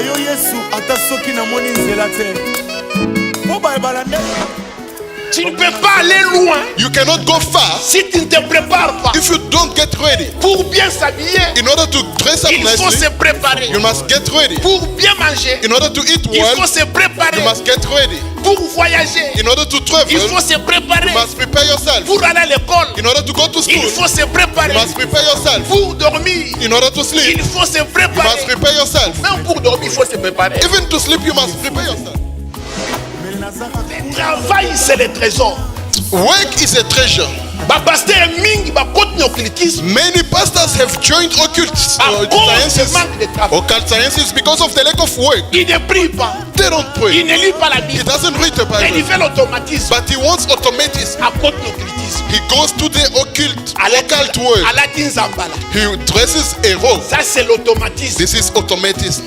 yo Yesu ata soki na moni nzela te. Po ba ebalande. Tu ne peux pas aller loin. You cannot go far Si tu ne te prépares pas. if you don't get ready. Pour bien s'habiller, In order to dress up il faut nicely, se préparer. you must get ready. Pour bien manger, In order to eat il well, faut se préparer. you must get ready. Pour voyager, In order to travel, il faut se préparer. you must prepare yourself. Pour aller à l'école, In order to go to il school, faut se you préparer. must prepare yourself. Pour dormir, In order to sleep, il faut se you must préparer. prepare yourself. Même pour dormir, il faut se préparer. Even to sleep, you must prepare yourself. Le travail, c'est le trésor. Work is a treasure. Pasteur Ming, continue occultisme. Many pastors have joined occult À cause du sciences, manque de travail. occult sciences because of the lack of work. Il ne prie pas. They don't Il pray. ne lit pas la He Bible. doesn't read the Mais il Bible, fait l'automatisme. but he wants automatism. À continue occultisme. He goes to the occult À world. la Tinzambala. He dresses a robe. Ça, c'est l'automatisme. This is automatism.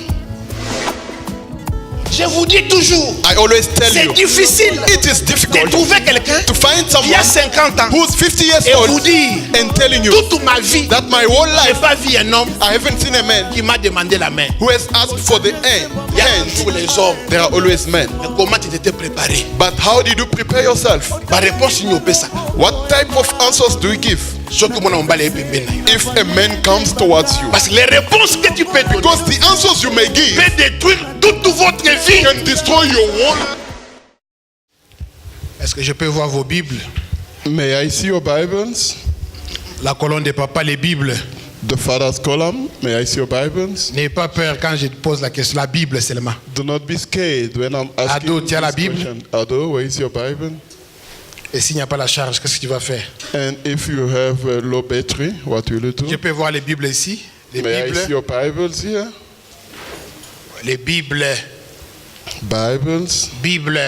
Je vous dis toujours, I always tell c'est you, difficile it is de difficult trouver quelqu'un to find qui a someone 50 ans who's 50 years et vous old dire and telling you toute ma vie, that my whole je n'ai life pas vu un homme I haven't seen a man qui m'a demandé la main. who has asked for the hand. Il y a toujours les hommes. There are always men. Mais comment tu t'étais préparé? But how did you prepare yourself? Ma réponse, il n'y a pas ça. What type of answers do you give Ce que mon homme va les bébés. if a man comes towards you? Parce que les réponses que tu peux donner Because the answers you may give peuvent détruire toute votre vie. can destroy your whole. Est-ce que je peux voir vos Bibles? May I see your Bibles? La colonne de papa, les Bibles. The Father's column. May I see your Bibles? N'ayez pas peur quand je te pose la question. La Bible seulement. Do not be scared when I'm asking Ado, you tu as la this Bible? question. Ado, where is your Bible? Et s'il n'y a pas la charge, qu'est-ce que tu vas faire? And if you have a low battery, what will you do? Je peux voir les Bibles ici. Les May I see Bibles. your Bibles here? Les Bibles. Bibles. Bible.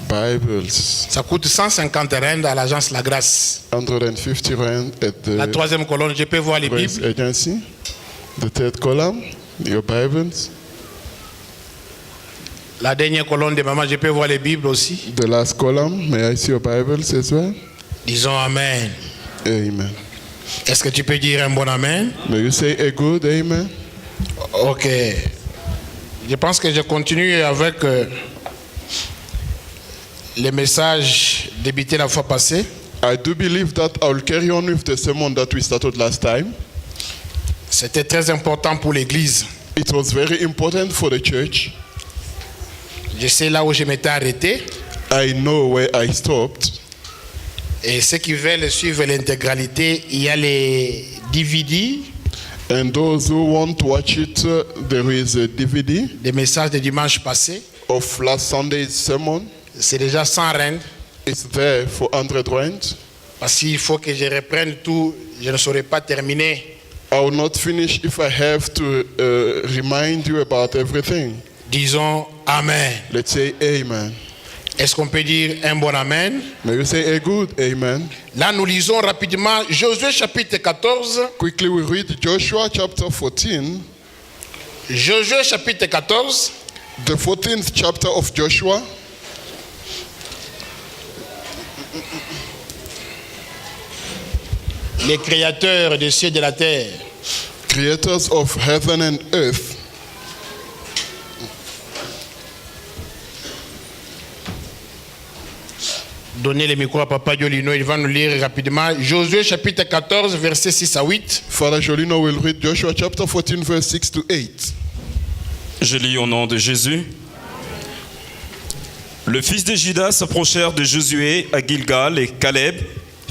Bibles. Ça coûte 150 rand à l'agence La Grâce. 150 rand at La the troisième colonne, je peux voir les Grace Bibles. Agency. The third column, your Bibles. La dernière colonne de maman, je peux voir les Bibles aussi. The last column, may I see your Bibles as well? Disons Amen. Amen. Est-ce que tu peux dire un bon Amen? May you say a good amen? Ok. Je pense que je continue avec les messages débutés la fois passée. I do believe that I will carry on with the sermon that we started last time. C'était très important pour l'Église. It was very important for the church. Je sais là où je m'étais arrêté. I know where I stopped. Et ceux qui veulent suivre l'intégralité, il y a les DVD, And those who want to watch it, there is a DVD des messages de dimanche passé. of last Sunday's sermon. C'est déjà 100 rand. It's there for 100 rand. Parce qu'il faut que je reprenne tout. Je ne saurais pas terminer. I will not finish if I have to remind you about everything. Disons Amen. Let's say amen. Est-ce qu'on peut dire un bon Amen? May you say a good amen? Là, nous lisons rapidement Josué chapitre 14. Quickly we read Joshua chapter 14. Josué chapitre 14. The 14th chapter of Joshua. Les créateurs des cieux et de la terre. Creators of heaven and earth. Donnez le micro à Papa Jolino, il va nous lire rapidement. Josué chapitre 14, versets 6 à 8. Father Jolino will read Joshua chapter 14 verse 6 to 8. Je lis au nom de Jésus. Le fils de Juda s'approchèrent de Josué à Gilgal et Caleb,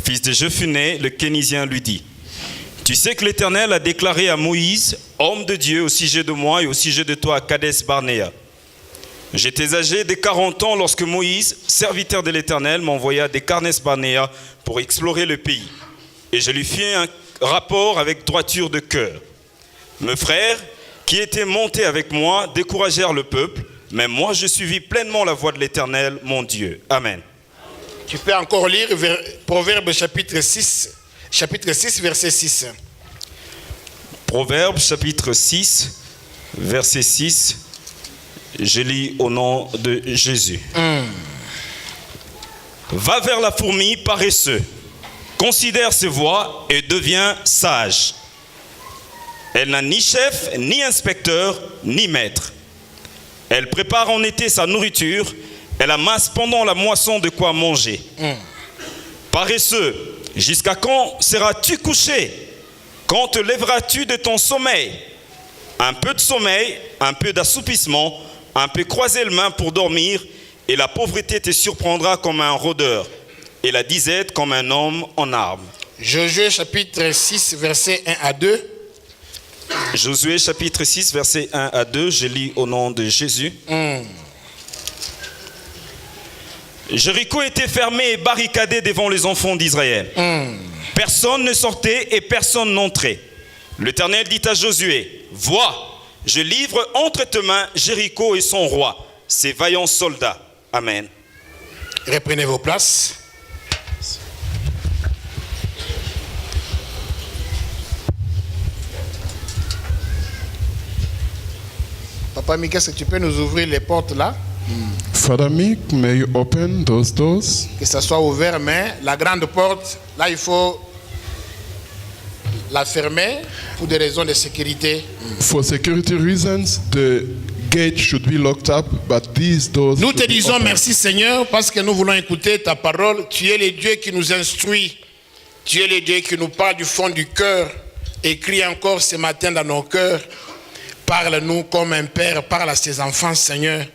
fils de Jephuné, le Kénisien, lui dit: Tu sais que l'Éternel a déclaré à Moïse, homme de Dieu, au sujet de moi et au sujet de toi à Kadès Barnéa. J'étais âgé de 40 ans lorsque Moïse, serviteur de l'Éternel, m'envoya des Kadès Barnéa pour explorer le pays. Et je lui fis un rapport avec droiture de cœur. Mes frères, qui étaient montés avec moi, découragèrent le peuple, mais moi je suivis pleinement la voie de l'Éternel, mon Dieu. Amen. Tu peux encore lire Proverbe chapitre 6, verset 6. Proverbe chapitre 6, verset 6. Je lis au nom de Jésus. Va vers la fourmi paresseux, considère ses voies et deviens sage. Elle n'a ni chef, ni inspecteur, ni maître. Elle prépare en été sa nourriture. Elle amasse pendant la moisson de quoi manger. Paresseux, jusqu'à quand seras-tu couché? Quand te lèveras-tu de ton sommeil? Un peu de sommeil, un peu d'assoupissement, un peu croiser les mains pour dormir, et la pauvreté te surprendra comme un rôdeur, et la disette comme un homme en arme. Josué chapitre 6, versets 1 à 2. Josué chapitre 6, versets 1 à 2, je lis au nom de Jésus. Jéricho était fermé et barricadé devant les enfants d'Israël. Personne ne sortait et personne n'entrait. L'Éternel dit à Josué, « Vois, je livre entre tes mains Jéricho et son roi, ses vaillants soldats. » Amen. Reprenez vos places. Papa Mika, est-ce que tu peux nous ouvrir les portes là? Father Mick, may you open those doors? Que ça soit ouvert, mais la grande porte, là il faut la fermer pour des raisons de sécurité. For security reasons, the gate should be locked up, but these doors Nous should te be disons open. merci Seigneur parce que nous voulons écouter ta parole. Tu es le Dieu qui nous instruit. Tu es le Dieu qui nous parle du fond du cœur. Écris encore ce matin dans nos cœurs. Parle-nous comme un père parle à ses enfants, Seigneur.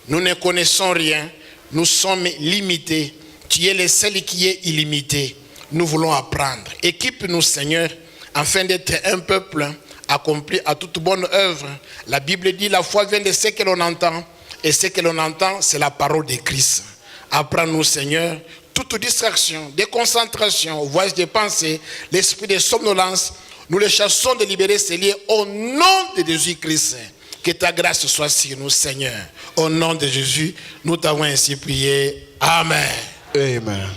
Nous ne connaissons rien. Nous sommes limités. Tu es le seul qui est illimité. Nous voulons apprendre. Équipe-nous, Seigneur, afin d'être un peuple accompli à toute bonne œuvre. La Bible dit la foi vient de ce que l'on entend. Et ce que l'on entend, c'est la parole de Christ. Apprends-nous, Seigneur, toute distraction, déconcentration, voyage de pensée, l'esprit de somnolence, nous les chassons de libérer ces liens au nom de Jésus-Christ. Que ta grâce soit sur nous, Seigneur. Au nom de Jésus, nous t'avons ainsi prié. Amen. Amen.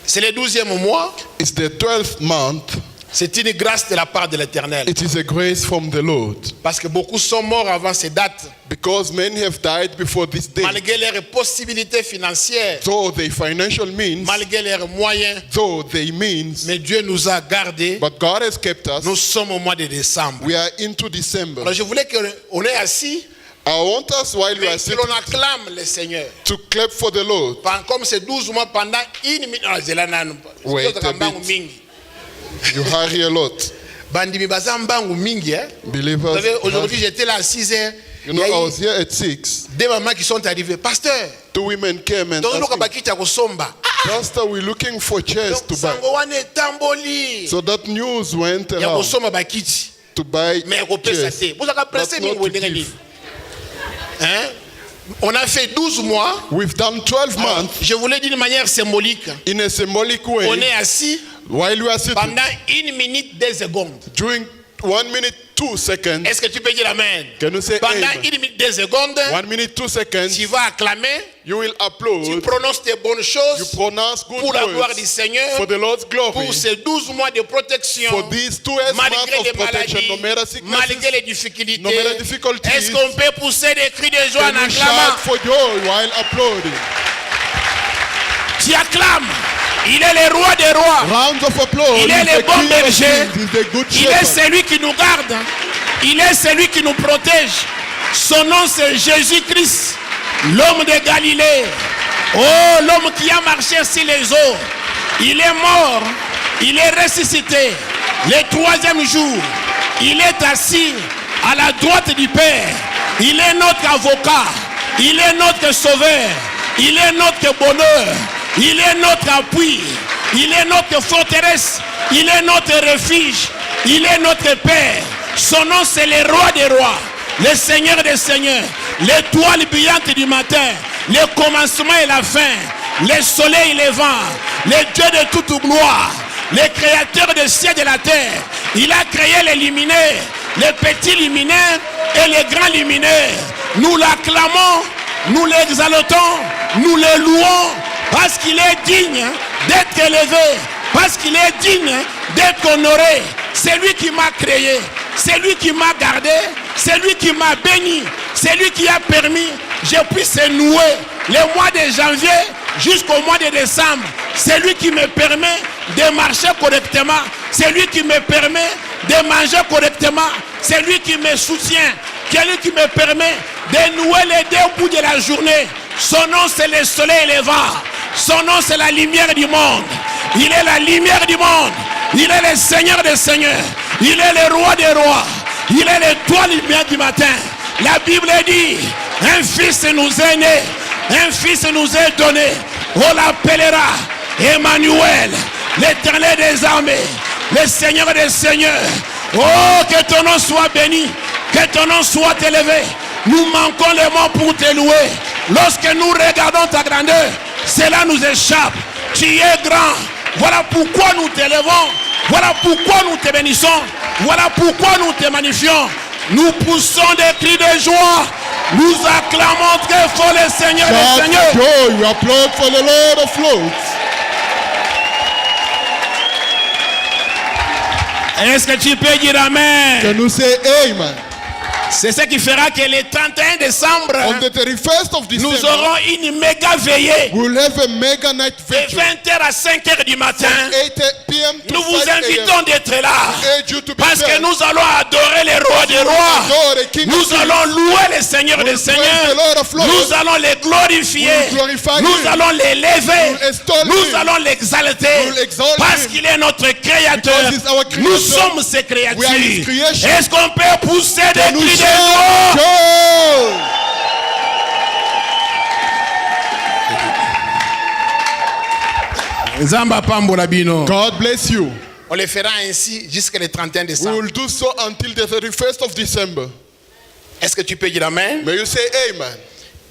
C'est le 12e mois. It's the 12th month. C'est une grâce de la part de l'Éternel. It is a grace from the Lord. Parce que beaucoup sont morts avant ces dates. Because many have died before this day. Malgré leurs possibilités financières. Though they financial means. Malgré leurs moyens. Though they means. Mais Dieu nous a gardés. But God has kept us. Nous sommes au mois de décembre. We are into December. Alors je voulais qu'on est assis. I want us while we are Que sitting l'on acclame le Seigneur. to clap for the Lord. Comme c'est 12 mois pendant une minute. Wait a bit. You hurry a lot. Bandimi baza mbangu mingi, hein? Believers. Vous savez, aujourd'hui j'étais là à 6 heures. You know, I was here at 6. Deux mamans qui sont arrivées. Pasteur, 2 women came and donc nous asked me, kabaki cha kusomba. Pastor, we're looking for chairs Donc to buy. sango wane tamboli. So that news went Ya around kusoma bakiti. to buy Mais kopesa chairs. te. Vous avez pressé But not mingi to wendenge give. nini? Hein? On a fait 12 mois. We've done 12 Alors, months je voulais dire d'une manière symbolique. in a symbolic On way est assis while we are sitting pendant 1 minute 2 secondes. during 1 minute 2 seconds. Est-ce que tu peux dire amen? Can you say Pendant amen? 1 minute 2 secondes, 1 minute 2 seconds, tu vas acclamer, you will tu upload, prononces des bonnes you choses pronounce good pour la gloire du words Seigneur, for the Lord's glory, pour ces 12 mois de protection, for these 2 months malgré les of protection, maladies, no matter sicknesses, malgré les difficultés. no matter difficulties. Est-ce qu'on peut pousser des cris de joie en Can you shout acclamant? for joy while uploading? Tu acclames. Il est le roi des rois. Rounds of applause. Il est He's le the bon King of berger. Kings. He's the good Il est shepherd. celui qui nous garde. Il est celui qui nous protège. Son nom c'est Jésus-Christ, l'homme de Galilée. Oh, l'homme qui a marché sur les eaux. Il est mort. Il est ressuscité. Le 3e jour, il est assis à la droite du Père. Il est notre avocat. Il est notre sauveur. Il est notre bonheur. Il est notre appui. Il est notre forteresse. Il est notre refuge. Il est notre Père. Son nom c'est le roi des rois, le Seigneur des seigneurs, l'étoile brillante du matin, le commencement et la fin, le soleil levant, le Dieu de toute gloire, le créateur des cieux et de la terre. Il a créé les luminaires, les petits luminaires et les grands luminaires. Nous l'acclamons, nous l'exaltons, nous le louons parce qu'il est digne d'être élevé, parce qu'il est digne d'être honoré. C'est lui qui m'a créé, c'est lui qui m'a gardé, c'est lui qui m'a béni, c'est lui qui a permis que je puisse nouer le mois de janvier jusqu'au mois de décembre. C'est lui qui me permet de marcher correctement, c'est lui qui me permet de manger correctement, c'est lui qui me soutient Celui qui me permet de nouer les deux bouts de la journée. Son nom c'est le soleil et le vent. Son nom c'est la lumière du monde. Il est la lumière du monde. Il est le Seigneur des seigneurs. Il est le roi des rois. Il est l'étoile du matin. La Bible dit, un fils nous est né. Un fils nous est donné. On l'appellera Emmanuel, l'Éternel des armées, le Seigneur des seigneurs. Oh, que ton nom soit béni. Que ton nom soit élevé. Nous manquons les mots pour te louer. Lorsque nous regardons ta grandeur, cela nous échappe. Tu es grand. Voilà pourquoi nous t'élevons. Voilà pourquoi nous te bénissons. Voilà pourquoi nous te magnifions. Nous poussons des cris de joie. Nous acclamons très fort le Seigneur des seigneurs. Joy, we applaud for the Lord of Lords. Est-ce que tu peux dire Amen? Can you say amen? C'est ce qui fera que le 31 décembre, On the 31st of nous December, aurons une méga veillée we'll have a mega night de vigil. 20h à 5h du matin. 8 p.m. to Nous vous 5 a.m. invitons d'être là. urge you to be Parce que there. nous allons adorer les rois des rois. Adore the King Nous of Kings. allons louer le Seigneur des praise seigneurs. the Lord of Lords. Nous allons les glorifier. We'll glorify Nous him. allons l'élever. We'll extol Nous him. allons l'exalter. We'll exalt Parce him. qu'il est notre créateur. Because he's our creator. Nous sommes ses créatures. We are his creation. Est-ce qu'on peut pousser des Nous cris de shout joie? joy. Nzamba pambola bino. God bless you. On le fera ainsi jusqu'au 31 We décembre. will do so until the 31st of December. Est-ce que tu peux dire Amen? May you say amen.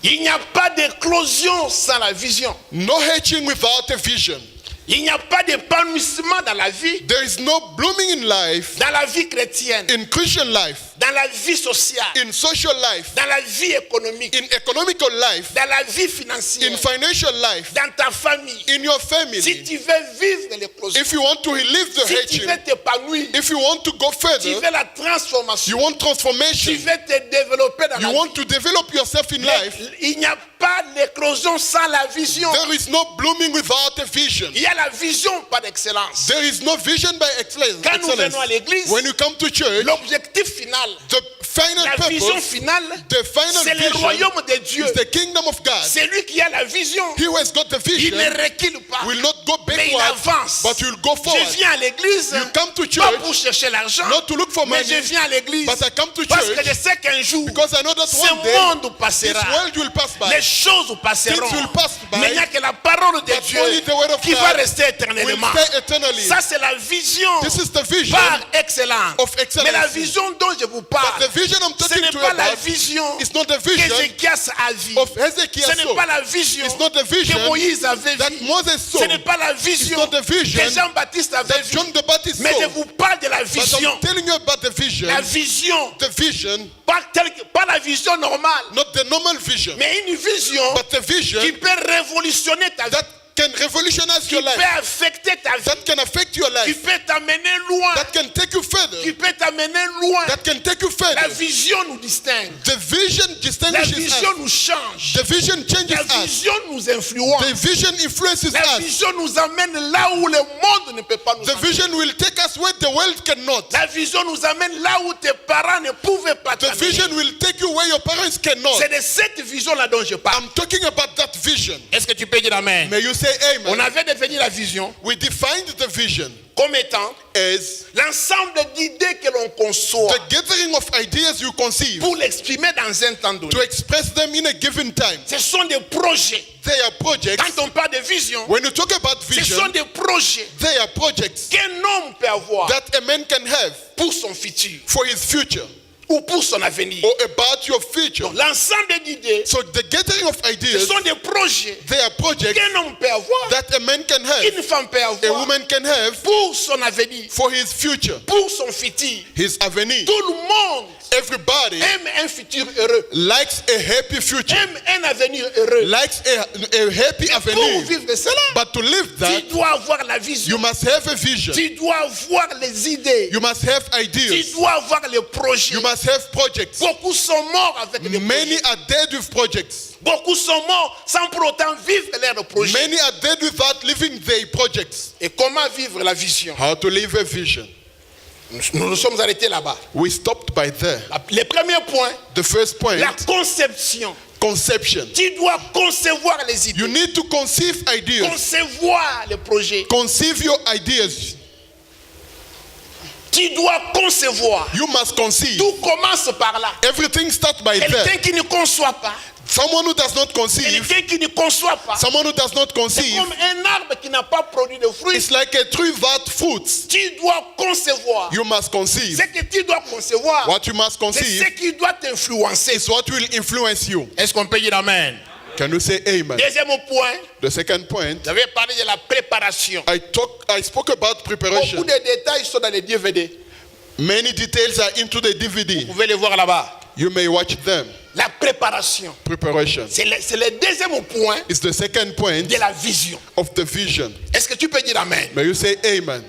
Il n'y a pas d'éclosion sans la vision. No hatching without a vision. Il n'y a pas d'épanouissement dans la vie, There is no blooming in life, dans la vie chrétienne, in Christian life, dans la vie sociale, in social life, dans la vie économique, in economical life, dans la vie financière, in financial life, dans ta famille. in your Si family. tu veux vivre l'éclosion, If you want to live the si tu hatching, veux t'épanouir, if you want to go tu further, veux la transformation, you want tu transformation, veux te développer dans you la want vie. to develop yourself in life, Il n'y a pas d'éclosion sans la vision. there is no blooming without a vision. Il y a la vision, pas d'excellence. There is no vision by excellence. Quand nous venons à l'église, When you come to church, l'objectif final, the final la vision purpose, finale, the final c'est le vision royaume de Dieu. is the kingdom of God. C'est lui qui a la vision. He who has got the Il vision ne recule pas, will not go mais il backward, avance. but will go forward. Je viens à l'église, You come to pas church, pour chercher l'argent, not to look for mais money, je viens à l'église but I come to parce que church je sais qu'un jour, because I know that ce one day monde this passera. world will pass by. Les choses passeront. Things will pass by. Mais il n'y a que la parole de But Dieu only the word of qui God va rester Will éternellement. stay eternally. Ça, c'est la vision This is the vision par excellence. of excellence. Mais la vision dont je vous parle, But the vision I'm ce talking n'est to pas you la about vision is not the vision qu'Ézéchias a vue. of Hezekiah Ce n'est saw. pas la vision It's not the vision que Moïse avait that vue. Moses saw. Ce n'est pas la vision not the vision que Jean-Baptiste avait That vue. John the Baptist Mais je saw. vous parle de la But vision. I'm telling you about the vision. La vision, The vision, pas la vision normale, not the normal vision, mais une vision but the vision qui peut révolutionner ta vie, that can revolutionize qui your peut life, affecter ta vie, that can affect your qui life, peut t'amener loin, that can take you further, qui peut t'amener loin. that can take you La further. vision nous distingue. The vision La distinguishes vision us. nous change. The vision changes La us. vision nous influence. The vision influences La us. vision nous amène là où le monde ne peut pas nous The amener. vision will take us where the world cannot. La vision nous amène là où tes parents ne pouvaient pas The t'amener. vision will take you where your parents cannot. C'est de cette vision-là dont je parle. I'm talking about that vision. Est-ce que tu peux dire amen? May you say On amen. avait défini la vision We defined the vision comme étant as l'ensemble d'idées que l'on conçoit the gathering of ideas you conceive pour l'exprimer dans un temps donné. to express them in a given time. Ce sont des projets. They are projects. Quand on parle de vision, When you talk about ce sont vision, des projets they are projects qu'un homme peut avoir that a man can have pour son futur for his future ou pour son avenir. or about your future. Donc, l'ensemble d'idées, So the gathering of ce ideas, sont des projets they are projects qu'un homme peut avoir, that a man can have, qu'une femme peut a avoir woman can have pour son avenir, for his future, pour son futur. his avenir. Tout le monde Everybody aime un futur heureux, likes a happy future, aime un avenir heureux. likes a happy Pour avenir. vivre cela, But to live tu that, dois avoir la you vision, must have a vision. tu dois avoir les idées, You must have tu ideas. dois avoir les projets. You must have projects. Beaucoup sont morts avec les Many projets. are dead with projects. Beaucoup sont morts sans pour autant vivre leurs projets. Many are dead without living their projects. Et comment vivre la vision? How to live a vision. Nous nous sommes arrêtés là-bas. We stopped by there. Le premier point, The first point, la conception. conception. Tu dois concevoir les idées. You need to conceive ideas. Concevoir les projets. Conceive your ideas. Tu dois concevoir. You must conceive. Tout commence par là. Everything starts by Quelqu'un there. qui ne conçoit pas. Someone who does not conceive, Quelqu'un qui ne conçoit pas. someone who does not C'est conceive, comme un arbre qui n'a pas produit de fruits. it's like a tree without fruits. Tu dois concevoir. You must conceive. Ce que tu dois concevoir, What you must c'est conceive ce qui doit t'influencer. is what will influence you. Est-ce qu'on peut dire amen? Can you say amen? Deuxième point, The second point, j'avais parlé de la préparation. I spoke about preparation. Beaucoup de détails sont dans les DVD. Many details are into the Vous DVD. pouvez les voir là-bas. You may watch them. La préparation. Preparation C'est le deuxième point is the second point de la vision. of the vision. Est-ce que tu peux dire amen? May you say amen?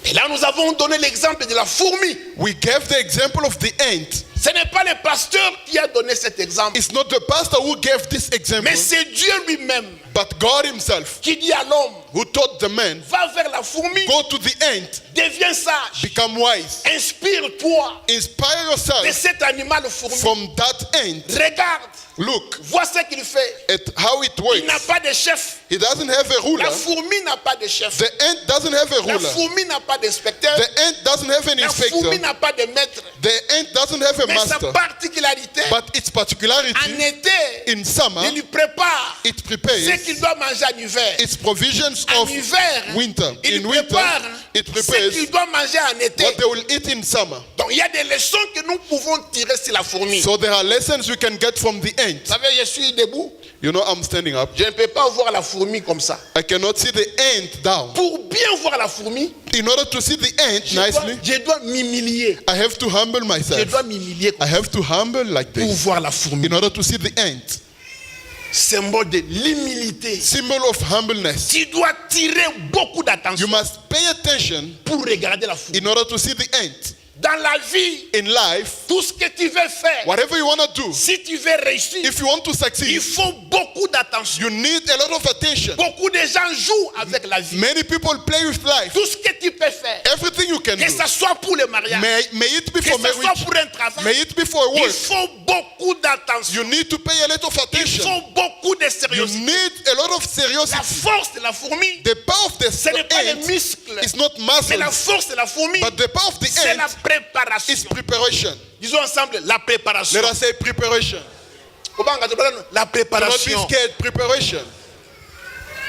Et là, nous avons donné l'exemple de la fourmi. We gave the example of the ant. Ce n'est pas le pasteur qui a donné cet exemple, It's not the pastor who gave this example, mais c'est Dieu lui-même but God himself qui dit à l'homme, who taught the man, va vers la fourmi, go to the ant, deviens sage, become wise, inspire-toi inspire de yourself cet animal fourmi. from that ant. Regarde, Look vois ce qu'il fait. at how it Il n'a works. pas de chef. He doesn't have a ruler. La fourmi n'a pas de chef. The ant doesn't have a La ruler. fourmi n'a pas d'inspecteur. The ant doesn't have an La fourmi inspector. n'a pas de maître. The ant doesn't have a Mais sa master. particularité, But its en particularity, été, in summer, il lui prépare it ce prepares qu'il doit manger en hiver. its provisions En of hiver, winter. il In winter, prépare it ce prepares qu'il doit manger en été. what they will eat in summer. Donc il y a des leçons que nous pouvons tirer sur la fourmi. So there are lessons we can get from the Vous ant. savez, je suis debout. You know, I'm standing up. Je ne peux pas voir la fourmi comme ça. I cannot see the ant down. Pour bien voir la fourmi, In order to see the ant nicely, je dois m'humilier. I have to humble Je myself. dois m'humilier I have to humble like pour this voir la fourmi. in order to see the ant. Symbole de l'humilité. Symbol of humbleness. Tu dois tirer beaucoup You d'attention must pay attention pour regarder la fourmi. in order to see the ant. Dans la vie, In life, tout ce que tu veux faire, whatever you want to do, si tu veux réussir, if you want to il succeed, faut beaucoup d'attention. you need a lot of attention. Beaucoup de gens jouent avec la vie. Many people play with life. Tout ce que tu peux faire, Everything you can que do, ce soit pour le mariage, may it be que for ce soit marriage, pour un travail, may it be for a il work, faut beaucoup d'attention. you need to pay a lot of Il attention. faut beaucoup de You sérieuxité. need a lot of La seriosity. force de la fourmi, The power of the ce n'est pas les ant muscles, is not mais la muscles, force de la fourmi, but the power of the c'est la ant préparation. is preparation. Disons ensemble, la préparation. Let us say preparation. La Do not be préparation. scared. Preparation.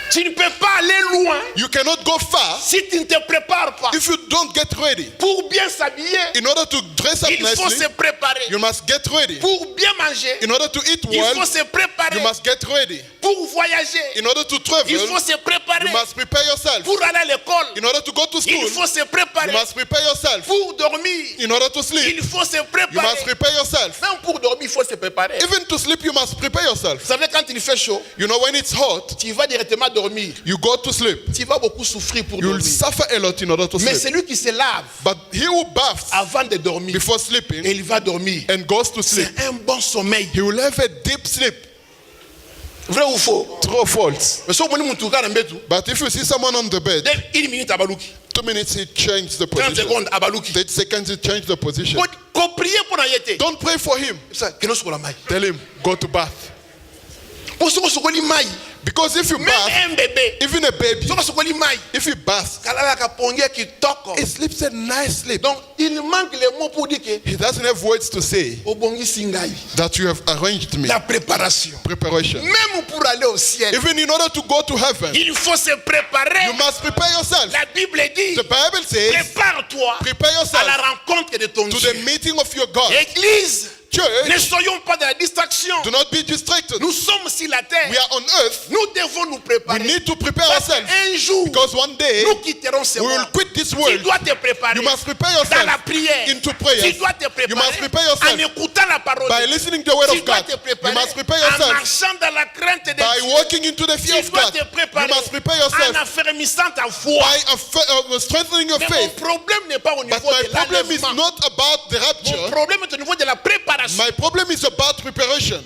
Tu ne peux pas aller loin You cannot go far si tu ne te prépares pas. if you don't get ready. Pour bien s'habiller, In order to dress up il faut nicely, se préparer. you must get ready. Pour bien manger, In order to eat il faut well, se préparer. you must get ready. Pour voyager, In order to il travel, faut se préparer. you must prepare yourself. Pour aller à l'école, In order to go to il school, faut se you préparer. must prepare yourself. Pour dormir, In order to sleep, il faut se you préparer. must prepare yourself. Même pour dormir, il faut se préparer. Even to sleep, you must prepare yourself. Vous savez, quand il fait chaud, You know, when it's hot, tu vas directement dormir. you go to sleep. Tu vas beaucoup souffrir pour You'll dormir. suffer a lot in order to Mais sleep. celui qui se lave But he who baths avant de dormir, before et sleeping il va dormir, and goes to sleep, c'est un bon sommeil. he will have a deep sleep. Vrai ou faux? True or false? Mais si on dit que tu mbetu, But if you see someone on the bed, dès 1 minute abaluki, 2 minutes he changed the 30 position. secondes abaluki. 30 seconds he changed the position. Ko prier pour ayete. Don't pray for him. Ça, que nous soyons mai. Tell him, go to bath. Pour ce que sokoli mai, Because if you même bath, un bébé, even a baby, ce que sokoli mai, if he baths, kalala ka ponge qui toko. he sleeps a nice sleep. Donc il manque les mots pour dire que He doesn't have words to say obongi singai. that you have arranged me. La préparation. Preparation. Même pour aller au ciel, Even in order to go to heaven, il faut se préparer. you must prepare yourself. La Bible dit, The Bible says, prépare-toi prepare à la yourself rencontre de ton to Dieu. the meeting of your God. Église, ne Church, soyons pas dans la distraction. do not be distracted. Nous sommes sur la terre. We are on earth. Nous devons nous We préparer. need to prepare Parce ourselves. qu'un jour, Because one day, nous quitterons ce we will monde. quit this Tu world. dois te préparer You must prepare dans la yourself prière. into prayer. Tu dois te You must préparer prepare en yourself écoutant la parole by de Dieu. listening to the word Tu of dois God. te You préparer must prepare en yourself marchant dans la crainte de by Dieu. walking into the fear Tu of dois God. te You préparer must prepare en yourself affermissant ta foi. by strengthening your Mais mon faith. problème n'est pas au But niveau my de problem is l'enlèvement. not about the Mon rapture. problème est au niveau de la préparation. My problem is about preparation.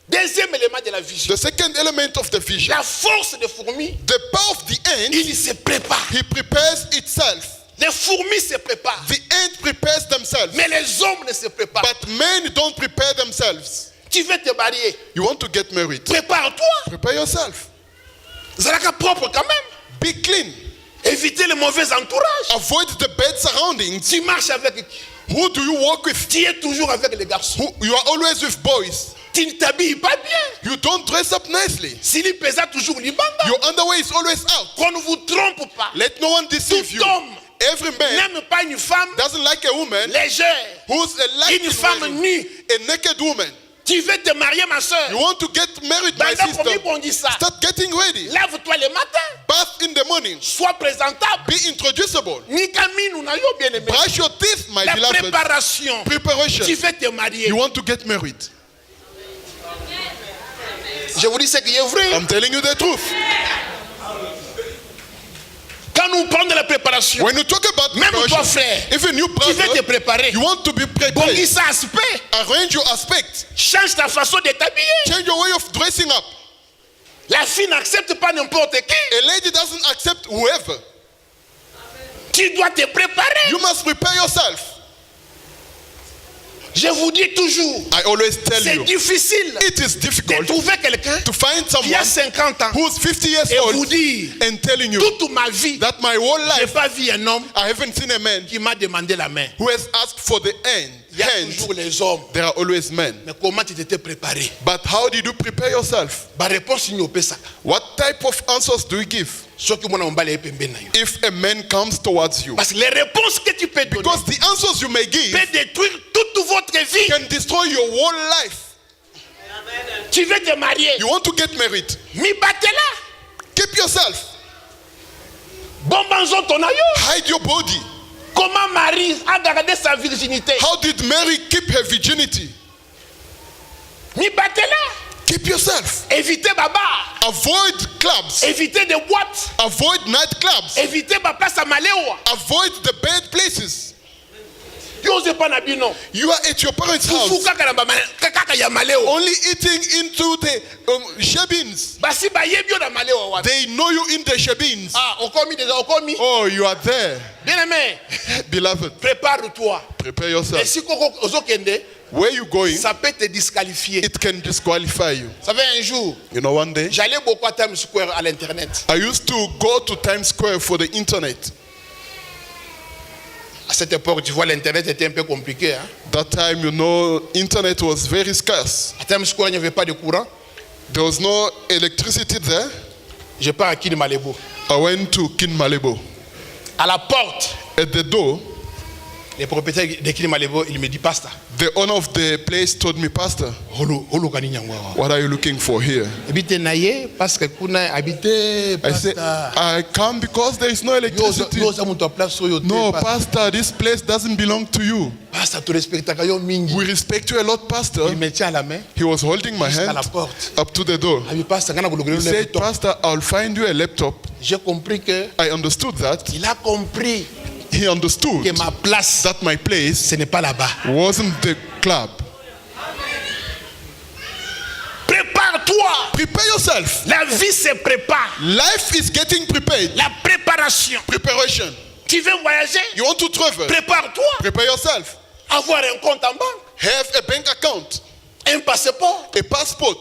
Deuxième élément de la vision. The second element of the vision, La force des fourmis, the power of the ant, il se prépare. he prepares itself. Les fourmis se préparent. The ant prepares themselves. Mais les hommes ne se préparent. But men don't prepare themselves. Tu veux te marier. You want to get married. Prépare-toi. Prepare yourself. Zalaka propre quand même. Be clean. Éviter le mauvais entourage. Avoid the bad surroundings. Tu marches avec. Who do you walk with? Tu es toujours avec les garçons. You are always with boys. Tu ne t'habilles pas bien. You don't dress up nicely. Si il pèse toujours libanda. Your underwear is always out. Qu'on ne vous trompe pas. Let no one deceive Tout you. homme Every man n'aime pas une femme doesn't like a woman légère. who's Une femme a nue. naked woman. Tu veux te marier, ma soeur. You want to get married, my sister. Start getting ready. Lève-toi le matin. Bath in the morning. Sois présentable. Be introducible. Nikaminu na yo bien aimé. Brush your teeth, my La beloved. préparation. Preparation. Tu veux te marier. You want to get married. Je vous dis ce qui est vrai. I'm telling you the truth. Quand nous parlons de la préparation, When you talk about même toi preparation, frère, even you tu veux te brother, préparer. you want to be prepared. Bongisa aspect. Arrange your aspect. Change ta façon de t'habiller. Change your way of dressing up. La fille n'accepte pas n'importe qui. A lady doesn't accept whoever. Tu dois te préparer. You must prepare yourself. Je vous dis toujours, I always tell c'est you, difficile it is de difficult trouver quelqu'un to find qui a someone 50 ans who's 50 years et vous old dire, and telling you toute ma vie, that my whole je n'ai life pas vu un homme I haven't seen a man qui m'a demandé la main. who has asked for the hand. Il y a toujours les hommes. There are always men. Mais comment tu t'étais préparé? But how did you prepare yourself? Ma réponse il n'y a pas ça. What type of answers do you give Ce que moi on va les pember na yo. if a man comes towards you? Parce que les réponses que tu peux donner Because the answers you may give peuvent détruire toute votre vie. can destroy your whole life. Tu veux te marier, You want to get married? mi batela. Keep yourself. Bon banzo ton ayo. Hide your body. Comment Marie a gardé sa virginité? How did Mary keep her virginity? Mi batela. Keep yourself. Évitez baba. Avoid clubs. Évitez des boîtes. Avoid nightclubs. Évitez ma place à Maléoua. Avoid the bad places. Yo ose pas na bino. You are at your parents' Fufu house, kaka ya Maléoua. only eating into the shebins. Basi ba yebio na Maléoua wapi. They know you in the shebins. Ah, okomi déjà okomi. Oh, you are there. Bien aimé, Beloved, prépare-toi. prepare Et yourself. si koko ozokende, Where you going, ça peut te disqualifier. it can disqualify you. Ça fait un jour, You know, one day, j'allais beaucoup à Times Square à l'internet. I used to go to Times Square for the internet. À cette époque, tu vois, l'internet était un peu compliqué. Hein? That time, you know, internet was very scarce. À Times Square, il n'y avait pas de courant. There was no electricity there. Je pars à Kin Malebo. I went to Kin Malebo. À la porte, At the door, le propriétaire de Kin Malebo, il me dit, Pasteur, the owner of the place told me, Pastor, holo kani nyangwa. what are you looking for here? Habite naye parce que kuna habite I said, pastor. I come because there is no electricity. Yo za muntu place so yo. No, Pastor, this place doesn't belong to you. Pastor tu respecta ka yo mingi. We respect you a lot, Pastor. Il me tient à la main. He was holding my Jusqu'à hand la porte. up to the door. Abi pastor ngana He kulogelo said, laptop. Pastor, I'll find you a laptop. J'ai compris que I understood that. il a compris He understood que ma place that my place ce n'est pas là-bas. wasn't the club. Prépare-toi. Prepare yourself. La vie se prépare. Life is getting prepared. La préparation. Preparation. Tu veux voyager? You want to travel? Prépare-toi. Prepare yourself. Avoir un compte en banque, Have a bank account, un passeport. a passport.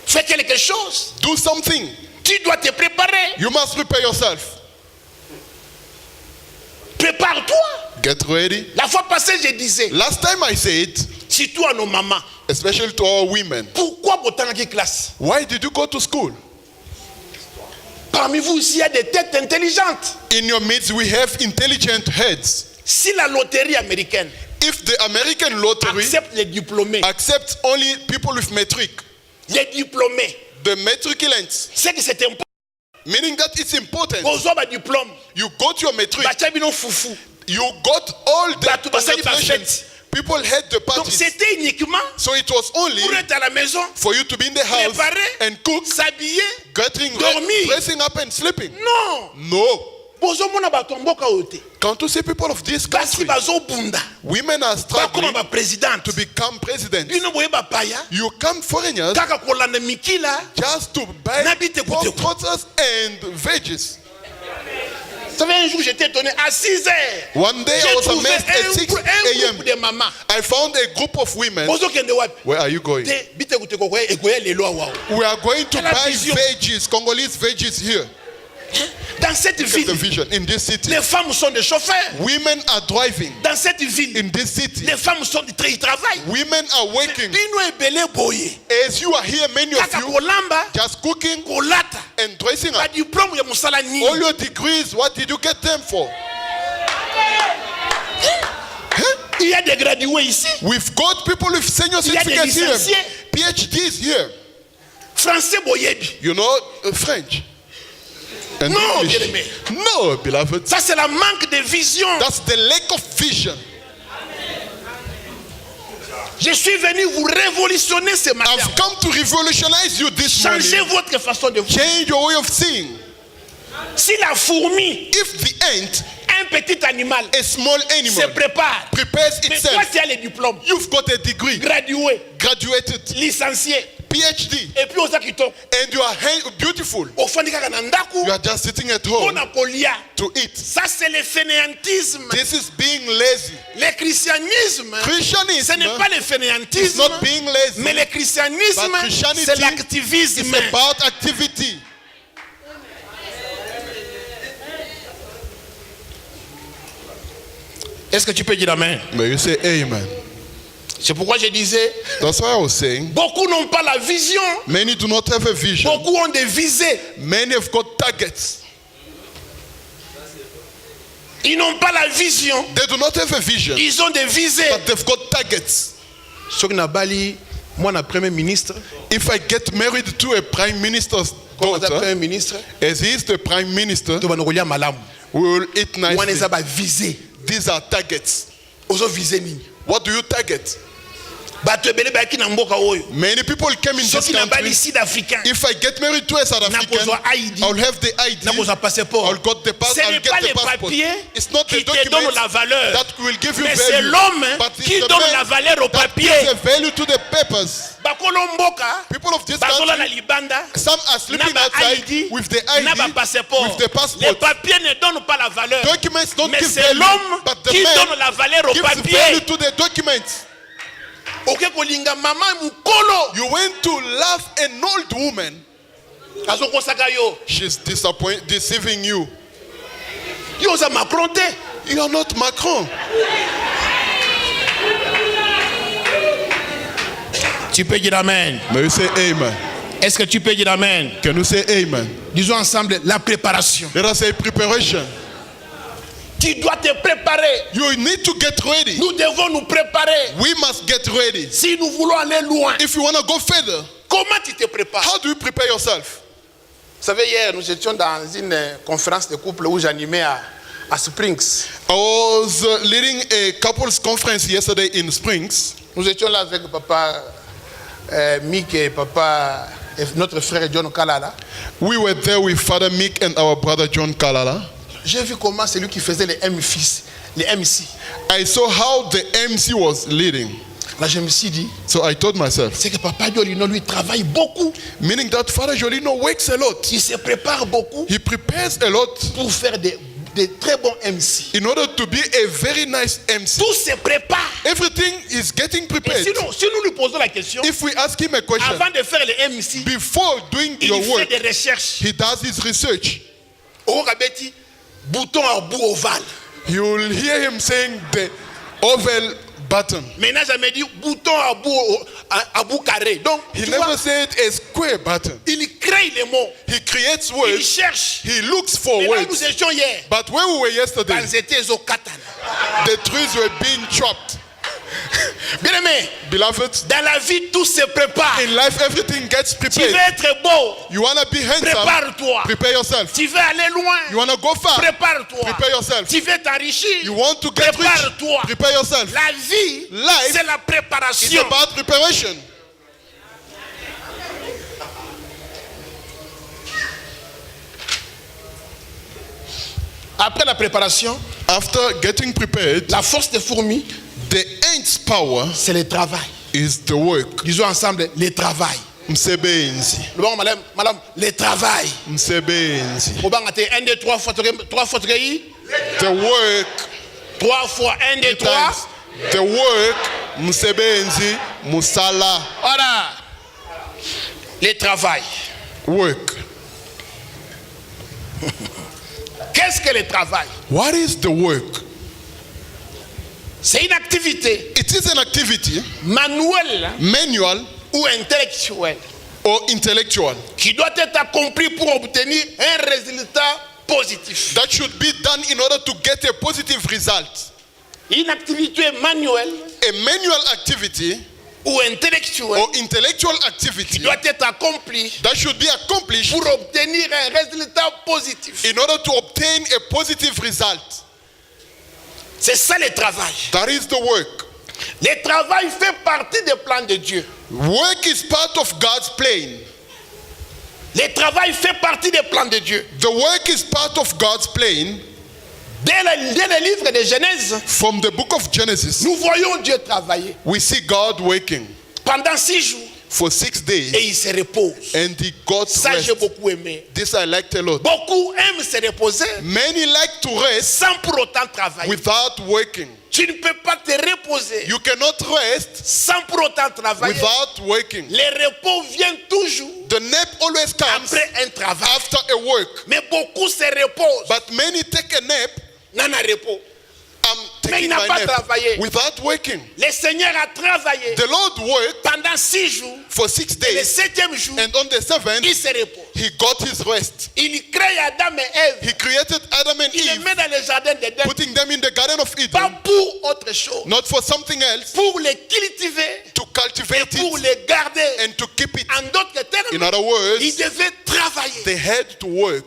Fais quelque chose. Do something. Tu dois te préparer. You must prepare yourself. Prépare-toi. Get ready. La fois passée, je disais, Last time I said, surtout à nos mamans, especially to our women, pourquoi autant de classe? why did you go to school? Parmi vous ici, il y a des têtes intelligentes. In your midst, we have intelligent heads. Si la loterie américaine If the American lottery accepte les diplômés, accepts only people with metric, les diplômés, the matriculants, c'est que c'est important. meaning that it's important. Aux hommes à diplôme, You got your metric, bachabino foufou. you got all the Batou basali congratulations. People had the Donc parties. c'était uniquement So it was only pour être à la maison, for you to be in the house préparer, and cook, s'habiller. getting dormir. dressing up and sleeping. Non. No. Bozomona bato mboka ote. Can't you see people of this Basi country? bazobunda. Women are Bakoma struggling ba président. to become president. Bino boye ba paya. You come foreigners Kaka kolanda mikila. just to buy Nabite pork kute. trotters and veggies. Vous savez, un jour, j'étais étonné. À 6 heures, One day I j'ai was trouvé amazed at 6 un a.m. groupe de mamans. I found a group of women. Where are you going? We are going to Quelle buy vision. veggies, Congolese veggies here. Dans cette Get the ville, vision. In this city, les femmes sont des chauffeurs. women are driving. Dans cette ville, In this city, les femmes sont ils travaillent. women are working. Bino ebele boye. As you are here, many of Kaka you kolamba, just cooking kolata. and dressing Ba up. diplôme ya musala nini? All your degrees, what did you get them for? Il y a des gradués ici. We've got people with senior Il y a des certificates here, licenciés. PhDs here. Français boyebi. You know, French. And No, English. bien-aimé. No, beloved. Ça c'est la manque de vision. That's the lack of vision. Je suis venu vous révolutionner ce matin. I've come to revolutionize you this Changez morning. votre façon de voir. Change your way of seeing. Si la fourmi, If the ant, un petit animal, a small se animal, prépare, prepares mais toi itself, tu as le diplôme, you've got a degree, gradué, graduated, licencié, PhD, et puis oza kitoko. and you are beautiful. Ofandi kaka na ndaku, You are just sitting at home pona kolia. to eat. Ça c'est le fainéantisme. This is being lazy. Le christianisme, ce Christianism n'est pas le is fainéantisme, not being lazy. mais le christianisme, But Christianity c'est l'activisme. It's about activity. Est-ce que tu peux dire amen? But you say amen. C'est pourquoi je disais, That's why I was saying beaucoup n'ont pas la vision, many do not have a vision. beaucoup ont des visées. Many have got targets. Ils n'ont pas la vision, They do not have a vision, ils ont des visées. but they've got targets. Soki na bali, moi na premier ministre, If I get married to a prime minister's comme ça premier daughter, ministre, as he is the prime minister, to banokolia malamu. we will eat Wana nicely. eza ba visé. These are targets. Ozo visé nini? What do you target? Bato ebele baki na mboka oyo. Many people came in this Soki na bali country. sud-africain, If I get married to a South African, nakozwa ID, I'll have the ID. nakozwa passeport. I'll got the Ce I'll n'est get pas the les passport. papiers It's not the qui te donnent documents la valeur, that will give you mais c'est value, l'homme but it's qui the donne man la valeur au that papier. gives a value to the papers. Bakolo mboka, People of this bazola na country, libanda, some are na sleeping ba outside ID, with the na ba ID, passeport. with the Les passport. papiers ne donnent pas la valeur, Documents don't mais give c'est value, l'homme but the qui man donne la valeur au gives value papier. to the documents. Oke kolinga mama mukolo, You went to love an old woman. azokosaka yo. She's deceiving you. Yo oza Macron te. You are not Macron. Tu peux dire amen. May you say amen. Est-ce que tu peux dire amen? Can you say amen? Disons ensemble la préparation. Let us say preparation. Tu dois te préparer. You need to get ready. Nous devons nous préparer. We must get ready. Si nous voulons aller loin, If you want to go further, comment tu te prépares? how do you prepare yourself? Vous savez, hier, nous étions dans une conférence de couple où j'animais à Springs. I was leading a couples conference yesterday in Springs. Nous étions là avec papa Mick et papa, et notre frère John Kalala. We were there with Father Mick and our brother John Kalala. J'ai vu comment c'est lui qui faisait les MC. I saw how the MC was leading. Là, je me suis dit, So I told myself, c'est que papa Jolino, lui, travaille beaucoup. meaning that Father Jolino works a lot. Il se prépare beaucoup He prepares a lot pour faire des très bons MC. in order to be a very nice MC. Tout se prépare. Everything is getting Et prepared. sinon, si nous lui posons la question, If we ask him a question, avant de faire les MC, before doing il your fait work, des recherches. he does his research. Au Rabeti, bouton à bout ovale. You will hear him saying the oval button. Maintenant, jamais dit bouton à bout carré. Donc, He tu never vois, said a square button. il crée les mots. He creates Il words. cherche. He looks for Mais là, nous words. étions hier. But where we were yesterday, Banzete zo katana. the trees were being chopped. Bien aimé, Beloved, dans la vie, tout se prépare. in life everything gets Tu prepared. veux être beau, You want to be handsome? prépare-toi. Prepare yourself. Tu veux aller loin, You want to go far? prépare-toi. Prepare yourself. Tu veux t'enrichir, You want to get rich? prépare-toi. Prepare yourself. La vie, Life c'est la It's préparation. about preparation. Après la préparation, After getting prepared, la force des fourmis, the ant's power c'est le travail. is the work. Disons ensemble, le travail. Msebenzi. Madame, le travail. Msebenzi. 1, 2, 3 fois 3 fois 3. The work. 3 fois 1, 2, 3. The work. Msebenzi. Musala. Voilà. Le travail. Work. Qu'est-ce que le travail? What is the work? C'est une activité It is an activity, manuelle manual ou intellectuelle or intellectual, qui doit être accomplie pour obtenir un résultat positif. that should be done in order to get a positive result. Une activité manuelle A manual activity ou intellectuelle or intellectual qui activity doit être accomplie that should be accomplished pour obtenir un résultat positif. in order to obtain a positive result. C'est ça le travail. That is the work. Le travail fait partie des plans de Dieu. Work is part of God's plan. Le travail fait partie des plans de Dieu. The work is part of God's plan. Dès le livre de Genèse, From the book of Genesis, nous voyons Dieu travailler we see God working pendant 6 jours for 6 et days il se repose. and he got Ça, j'ai rest. beaucoup aimé. This I liked a lot. Beaucoup aiment se reposer Many like to rest sans pour autant travailler. without working. Tu ne peux pas te reposer You cannot rest sans pour autant travailler. without working. Le repos vient toujours The nap always comes après un travail. after a work. Mais beaucoup se reposent. But many take a nap. Non, non, repos. I'm Mais taking il n'a my pas nap travaillé. without working. Le Seigneur a travaillé The Lord worked pendant 6 jours. for 6 Et le days, 7e jour, and on the 7th, il se repose. he got his rest. Il crée Adam et Ève. He created Adam and Il les Eve, met dans le jardin d'Éden. putting them in the Garden of Pas Eden, pour autre chose. not for something else, Pour les cultiver to et cultivate pour it les garder. and to keep it. En d'autres termes, In other words, il devait travailler. they had to work.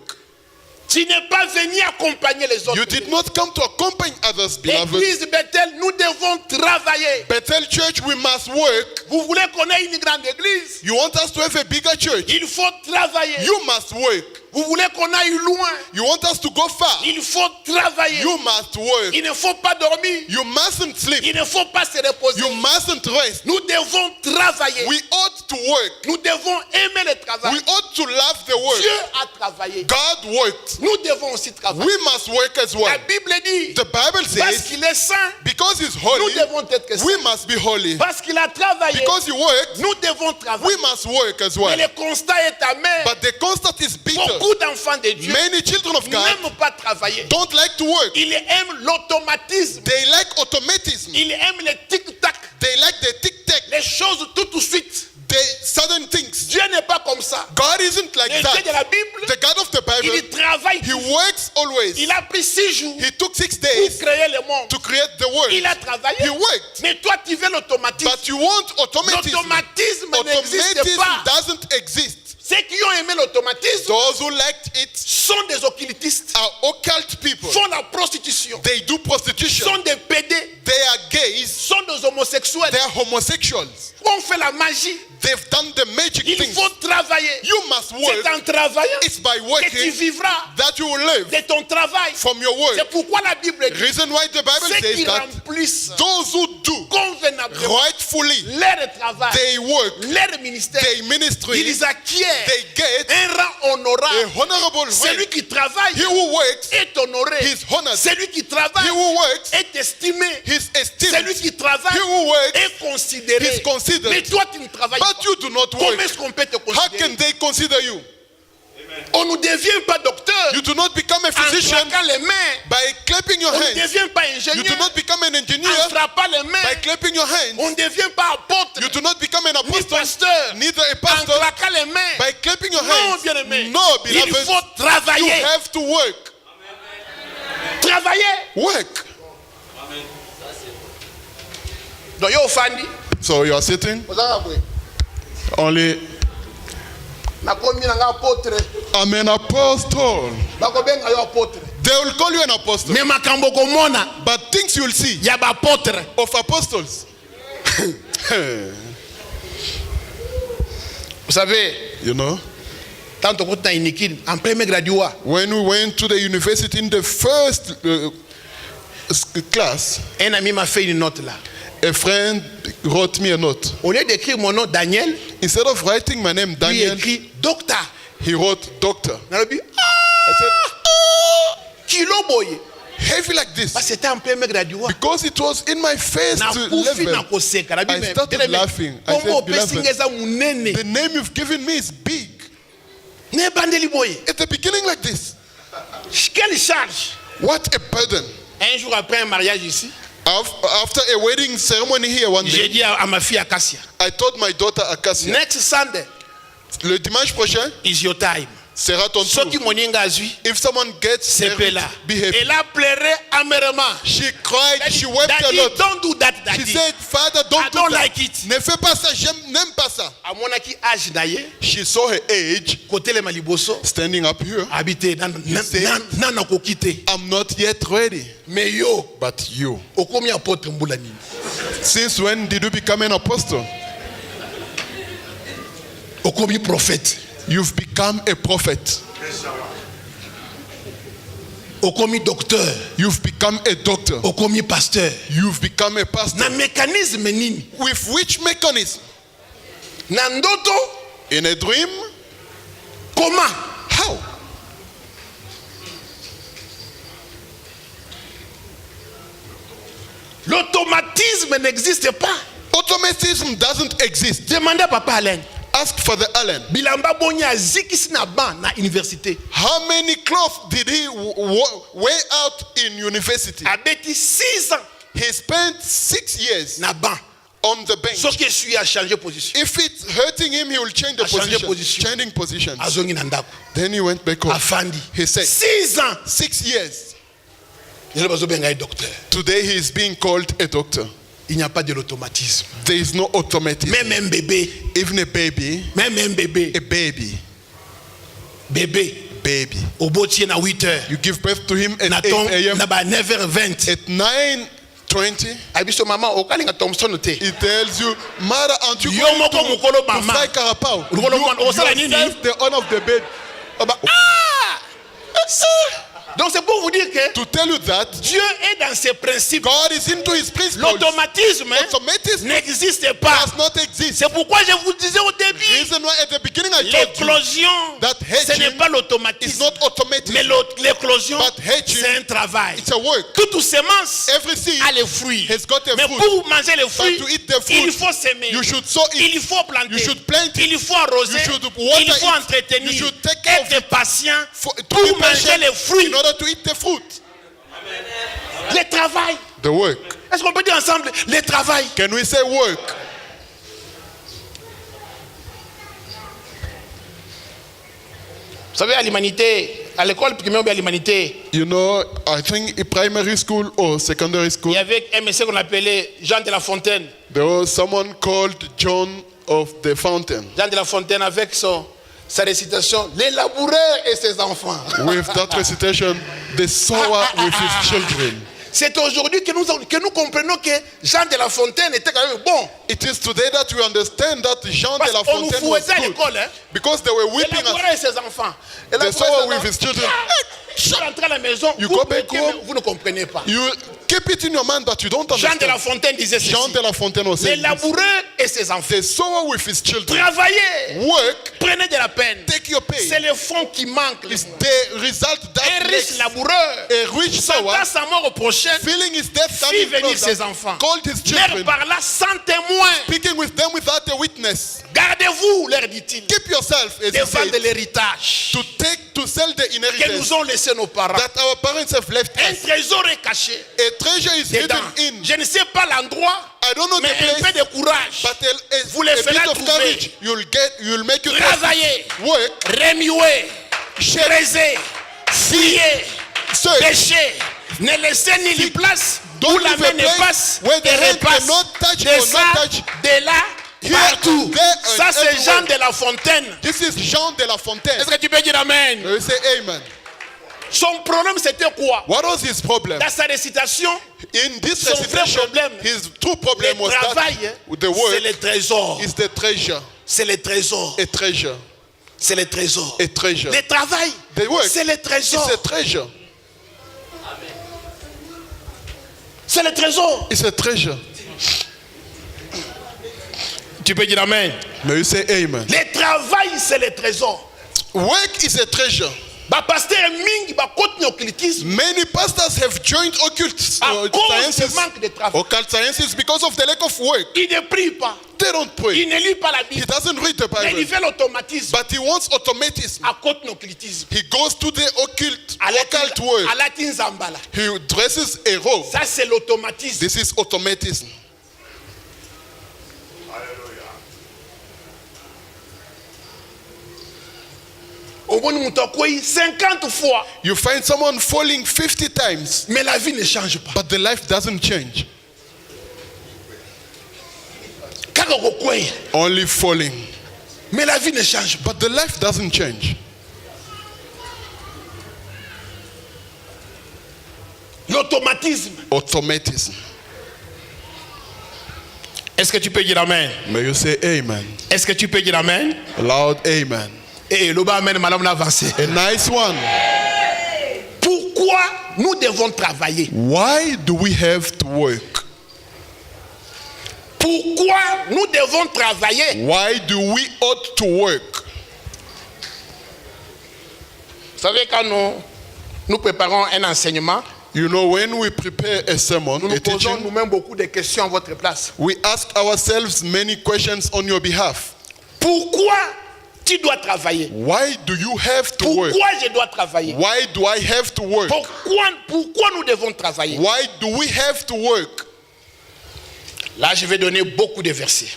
Tu n'es pas venu accompagner les autres. You did not come to accompany others, beloved. L'église Bethel, nous devons travailler. Bethel Church, we must work. Vous voulez qu'on ait une grande église? You want us to have a bigger church? Il faut travailler. You must work. Vous voulez qu'on aille loin? You want us to go far? Il faut travailler. You must work. Il ne faut pas dormir. You mustn't sleep. Il ne faut pas se reposer. You mustn't rest. Nous devons travailler. We ought to work. Nous devons aimer le travail. We ought to love the work. Dieu a travaillé. God worked. Nous devons aussi travailler. We must work as La well. Bible dit, The Bible parce says, qu'il est saint, because he's nous holy, devons être we saints. must be holy. Parce qu'il a travaillé, Because he worked, nous devons we travailler. must work as Mais well. le constat est amer. But the constant is bitter. Beaucoup d'enfants de Dieu Many children of God n'aiment pas travailler. don't like to work. Ils aiment l'automatisme. They like automatism. Ils aiment le tic-tac. They like the tic-tac, Les choses tout de suite. the sudden things. Dieu n'est pas comme ça. God isn't like Le Dieu de that. la Bible, The God of the Bible, il travaille. he works always. Il a pris 6 jours He took 6 pour days créer le monde. to create the world. Il a travaillé. He worked. Mais toi, tu veux l'automatisme. But you want automatism. L'automatisme n'existe Automatism pas. doesn't exist. Ceux qui ont aimé l'automatisme Those who liked it sont des occultistes, are occult people. font la prostitution, They do prostitution. sont des pédés, They are gays. sont des homosexuels, They are homosexuals. on fait la magie. They've done the magic Il things. faut travailler. You must work. C'est en travaillant It's by que tu working vivras that you will live de ton travail. from your work. C'est pourquoi la Bible dit Reason why the Bible ceux says qui that remplissent those who do convenablement rightfully, leur travail, they work, leur ministère, they ministry, ils acquièrent they get un rang honorable. a honorable Celui rank. qui travaille He who works, est honoré. he is honored. Celui qui travaille He who works, est estimé. he is Celui esteemed. qui travaille He who works, est considéré. he is considered. Mais toi, tu ne travailles But pas. you do not Comment work. est-ce qu'on peut te How considérer? can they consider you? On ne devient pas docteur You do not become a en physician claquant les mains. by clapping your On ne hands. devient pas You do ingénieur not become an en engineer frappant les by mains. clapping your hands. On ne devient pas apôtre You do not become an ni apostle, pasteur neither a en pastor claquant les mains. by clapping your Non, hands. bien aimé. No, Il beloved, faut you travailler. have to work. Travailler. Work. Donc, yo fandi. So you are sitting Ozanga kwe. only. Nakomi na nga apôtre. I'm an apostle. Bakobenga yo apôtre. They will call you an apostle. Mais makambo komona But things you'll see ya ba apôtre. of apostles. Vous savez, You know, tant qu'on est iniquide, en premier graduat, when we went to the university in the first class, un ami m'a fait une note là. a friend wrote me a note. Au lieu d'écrire mon nom Daniel, Instead of writing my name lui Daniel, écrit docteur. he wrote doctor. Nalobi, I said, kilo boye. heavy like this. Parce que c'était un peu maigre à Diwa. Because it was in my face Na to kufi na level. koseka. I started laughing. I said, beloved, the name you've given me is big. Ne bandeli boye. At the beginning like this. Quelle charge. What a burden. Un jour après un mariage ici, After a wedding ceremony here one j'ai day, dit à ma fille Acacia, I told my daughter Acacia, next Sunday le dimanche prochain is your time. sera ton Ceux tour. qui moninga azui, If someone gets c'est married, là. be happy. Elle a pleuré amèrement. She cried, she wept a Daddy, lot. don't do that, She daddy. said, Father, I don't don't do that. like it. Ne fais pas ça, n'aime pas ça. À mon aki âge d'ailleurs, She saw her age côté les maliboso, standing up here. habité dans na kokité. I'm not yet ready. Mais yo, But you, okomi apôtre mbulani. since when did you become an apostle? Okomi prophète. You've become a prophet. Okomi docteur. You've become a doctor. Okomi pasteur. You've become a pastor. Na mécanisme nini? With which mechanism? Na ndoto, In a dream? comment? How? L'automatisme n'existe pas. Automatism doesn't exist. Demandez à Papa Alain. Ask for the Allen. Bilamba Bonya zikisi na ban na université. How many cloths did he wear out in university? Abeti 6 ans He spent 6 years na ban. on the bench. Ce que suis à changer position. If it's hurting him, he will change the A changer position. position. Changing positions. Azongi na ndako. Then he went back home. Afandi. He said, 6 ans. 6 years. Lelo bazobenga docteur. Today he is being called a doctor. Il n'y a pas de l'automatisme. There is no automatism. Même un bébé, Even a baby, même un bébé, baby. au botier na 8 heures. You give birth to him at Na 8 tom a.m. na ba 9h20. At 9:20, Abiso maman okalinga Thompson te. he tells you, Mother, aren't you Yo going moko to mukolo mama. fry Carapao? Mukolo mwana, osala nini? yourself the honor of the bed. Donc c'est pour vous dire que To tell you that Dieu est dans ses principes. God is into his principles. L'automatisme Automatism n'existe pas. does not exist. C'est pourquoi je vous disais au début, Reason why at the beginning I told you l'éclosion, that ce n'est hedging pas is l'automatisme. not automatic. Mais l'éclosion, But hedging, c'est un travail. It's a work. Toute semence Every seed a les fruits. has got a Mais fruit. pour manger les But fruits, to eat the fruit, il faut s'aimer. you should sow it. Il faut planter. You should plant it. Il faut arroser. You should water Il faut it. entretenir. You should take care of Être patient to pour be manger patient les fruits. in order to eat the fruit. Le travail. The work. Est-ce qu'on peut dire ensemble le travail? Can we say work? Vous savez, à l'humanité, à l'école primaire ou à l'humanité, You know, I think in primary school or secondary il school, y avait un monsieur qu'on appelait Jean de la Fontaine. there was someone called John of the Fountain. Jean de la Fontaine avec sa récitation, les laboureurs et ses enfants. With that recitation, the sower with his children. C'est aujourd'hui que nous comprenons que Jean de la Fontaine était quand même bon. It is today that we understand that Jean Parce de la qu'on nous Fontaine was fouettait à good. l'école. Hein? Because they were Les whipping us. laboureurs et ses enfants. Et The sower with his children. Vous rentrez à la maison, You vous, go back mettez, home. mais vous ne comprenez pas. You keep it in your mind that you don't Jean de la understand. Fontaine disait ceci. Jean de la Fontaine was Les saying this. laboureurs et ses enfants. The sower with his children. Travaillez. Work, Prenez de la peine. take your pay. C'est le fond qui manque. It's the result Un that riche makes laboureur. a rich sower Sentant sa mort au prochain, feeling his death fit standing venir closer, ses enfants. called his Leur children, parla sans témoin. speaking with them without a witness. Gardez-vous, leur dit-il, Keep yourself, as he devant said, de l'héritage to sell the que nous inheritance ont laissé nos parents. that our parents have left Un us. trésor est caché A treasure is hidden dedans. in. Je ne sais pas l'endroit, I don't know mais the un peu place, de courage. but Vous les a ferez bit of trouver. courage, you'll make you Travaillez, work, remuez, creuser, fouiller, search. pêcher. Ne laissez ni Seek. place Don't où la leave main a ne place passe where the et hand repasse. cannot touch De or ça, not touch. de là, Here, partout. there, and Ça, c'est Jean everywhere. de la Fontaine. This is Jean de la Fontaine. Est-ce que tu peux dire Amen? You say amen. Son problème, c'était quoi? What was his problem? Dans sa récitation, In this son vrai recitation, problème, his true le problem was travail, that the c'est work le trésor. is the treasure. C'est le trésor. A treasure. C'est le trésor. A treasure. Le travail, The work c'est le is trésor. a treasure. C'est le trésor. It's a treasure. Tu peux dire amen. May you say amen. Le travail, c'est le trésor. Work is a treasure. Pasteur Ming, occultisme. Many pastors have joined occult À cause du sciences, manque de travail. occult sciences because of the lack of work. Il ne prie pas. They don't pray. Il ne lit pas la He Bible. doesn't read the Mais il Bible. fait l'automatisme. But he wants automatism. À cause de l'occultisme. He goes to the occult world. À latin Zambala. He dresses a robe. Ça, c'est l'automatisme. This is automatism. Au bon moment, 50 fois. You find someone falling 50 times, Mais la vie ne change pas. but the life doesn't change. Only falling. Mais la vie ne change pas. But the life doesn't change. L'automatisme. Automatism. Est-ce que tu peux dire amen? May you say amen. Est-ce que tu peux dire amen? Loud amen. Et le bas amen, madame l'a avancé. A nice one. Pourquoi nous devons travailler? Why do we have to work? Pourquoi nous devons travailler? Why do we ought to work? Vous savez, quand nous préparons un enseignement, You know, when we prepare a sermon, nous a nous posons teaching, nous-mêmes beaucoup de questions à votre place. we ask ourselves many questions on your behalf. Pourquoi tu dois travailler? Why do you have to work? Pourquoi je dois travailler? Why do I have to work? Pourquoi nous devons travailler? Why do we have to work? Là, je vais donner beaucoup de versets.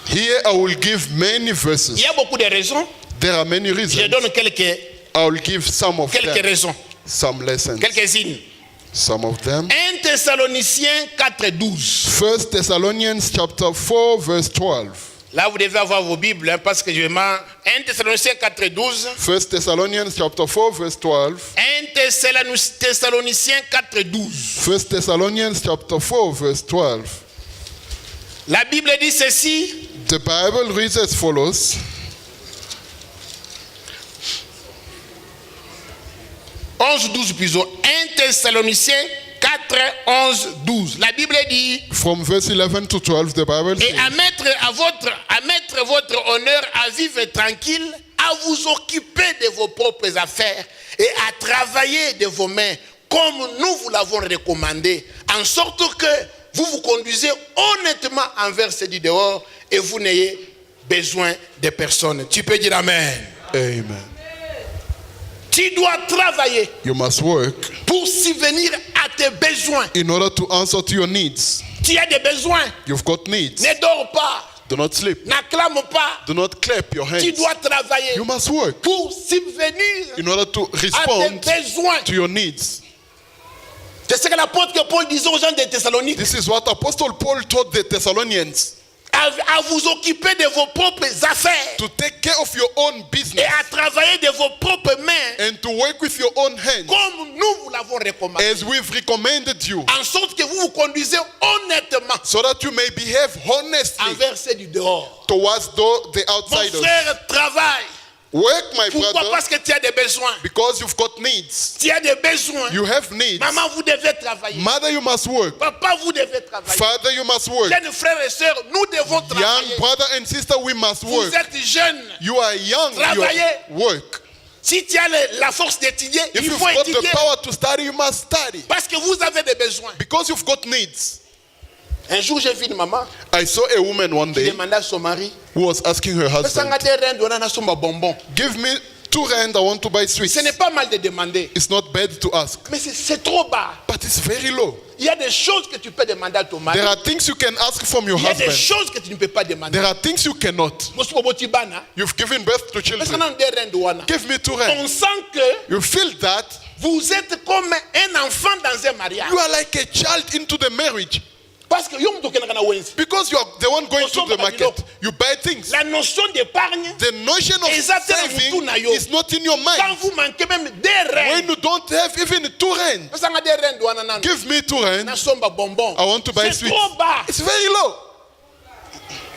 Here I will give many Il verses. y a beaucoup de raisons. There are many Je reasons. donne quelques I will give some of quelques them. raisons, Some lessons. quelques-unes. Some of them. 1 Thessaloniciens 4:12. 1 Thessalonians chapter 4 verse 12. Là, vous devez avoir vos Bibles, hein, parce que je mets 1 Thessaloniciens 4:12. 1 Thessalonians chapter 4 verse 12. 1 Thessaloniciens 4:12. 1 Thessalonians chapter 4 verse 12. La Bible dit ceci. The Bible reads as follows. 11-12 plutôt. 1 Thessaloniciens 4, 11, 12. La Bible dit, From verse 11 to 12, the Bible et says, à mettre votre honneur à vivre tranquille, à vous occuper de vos propres affaires et à travailler de vos mains, comme nous vous l'avons recommandé, en sorte que vous vous conduisez honnêtement envers ceux du dehors et vous n'ayez besoin de personne. Tu peux dire amen. Amen. Tu dois travailler You must work pour subvenir à tes besoins. in order to answer to your needs. Tu as des besoins. You've got needs. Ne dors pas. Do not sleep. N'acclame pas. Do not clap your Tu hands. dois travailler You must work pour subvenir in order to à tes respond besoins. to your needs. C'est ce que l'apôtre Paul disait aux gens de Thessalonique. This is what Apostle Paul taught the Thessalonians. À vous occuper de vos propres affaires To take care of your own et business à travailler de vos propres mains and to work with your own hands comme nous vous l'avons recommandé. as we've recommended you, En sorte que vous vous conduisez honnêtement so that you may behave honestly envers ceux du dehors. towards the Mon outsiders. frère, travaille. Work, my Pourquoi? brother, Parce que tu as des besoins. because you've got needs. Tu as des besoins. You have needs. Maman, vous devez travailler. Mother, you must work. Papa, vous devez travailler. Father, you must work. Jeunes frères et sœurs, nous devons Young travailler. brother and sister, we must Vous work. êtes jeunes. You are young, you Travaillez. work. Si tu as la force d'étudier, If il you've faut got the étudier. power to study, you must study. Parce que vous avez des besoins. Because you've got needs. Un jour, j'ai vu une maman I saw a woman one qui day demandait à son mari, who was asking her husband, bonbon. give me 2 rand, I want to buy sweets. Ce n'est pas mal de demander, It's not bad to ask, mais c'est trop bas. but it's very low. Il y a des choses que tu peux demander à ton mari. There are things you can ask from your Il y a des husband. choses que tu ne peux pas demander. There are things you cannot. You've given birth to children. Give me 2 On rand. sent que You feel that vous êtes comme un enfant dans un mariage. you are like a child into the marriage. Parce que Because you are the one going to the market. You buy things. la notion d'épargne, The notion of saving is not in your quand mind. vous manquez même des When reins, you don't have even 2 rand, give me 2 rand. bonbon. I want to buy C'est sweets. trop bas. It's very low.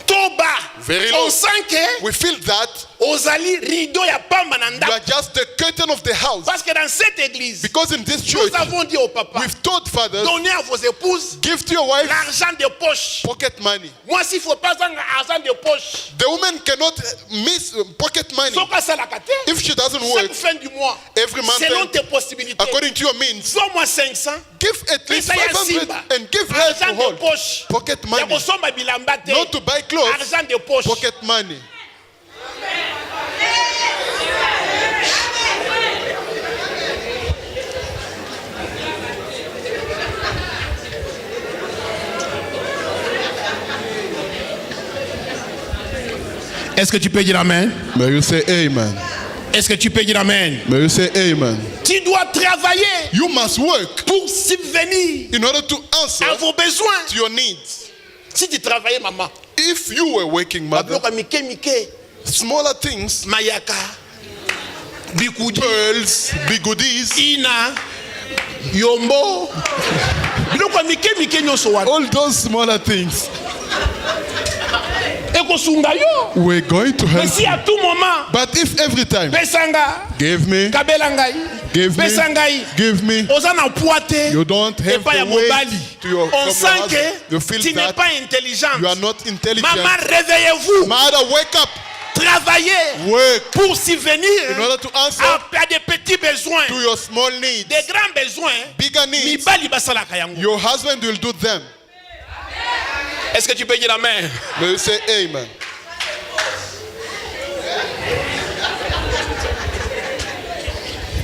Trop bas. Very On low. sent que We feel that Ozali rideau ya pamba na You ndako. are just the curtain of the house. Parce que dans cette église, Because in this church, nous avons dit au papa, we've told fathers, donnez à vos épouses give to your wife l'argent de poche. pocket money. Moi, s'il ne faut pas argent de poche, The woman cannot miss pocket money. faut que ça la carte. If she doesn't Chaque work, fin du mois, every month, selon tes possibilités, according to your means, donne-moi 500. give at least 500 and give her to Argent de hold. poche. Pocket Ya money. kosomba bilamba te. Not to buy clothes, Argent de poche. pocket money. Est-ce que tu peux dire amen? May you say amen. Est-ce que tu peux dire amen? May you say amen. Tu dois travailler You must work pour subvenir in order to answer à vos besoins. to your needs. Si tu travaillais, maman, If you were working, mother, babiloko mike smaller things, mayaka, bikudi, pearls, big goodies, ina, yombo, biloko mike nyonso wana. all those smaller things, Ekosunga yo. we're going to Mais help si you. à tout moment, But if every time, pesanga, give me, kabela ngai, give me, pesangai, give me, oza na poite, you don't have epa ya the way mobali. to your, On from your sent husband. You que feel tu n'es that pas intelligent. you are not intelligent. Maman, réveillez-vous. Mother, wake up, Travaillez work pour subvenir in order to answer à des petits besoins. to your small needs, Des grands besoins, bigger needs. mibali basalaka yango. Your husband will do them. Est-ce que tu peux dire amen? May you say amen.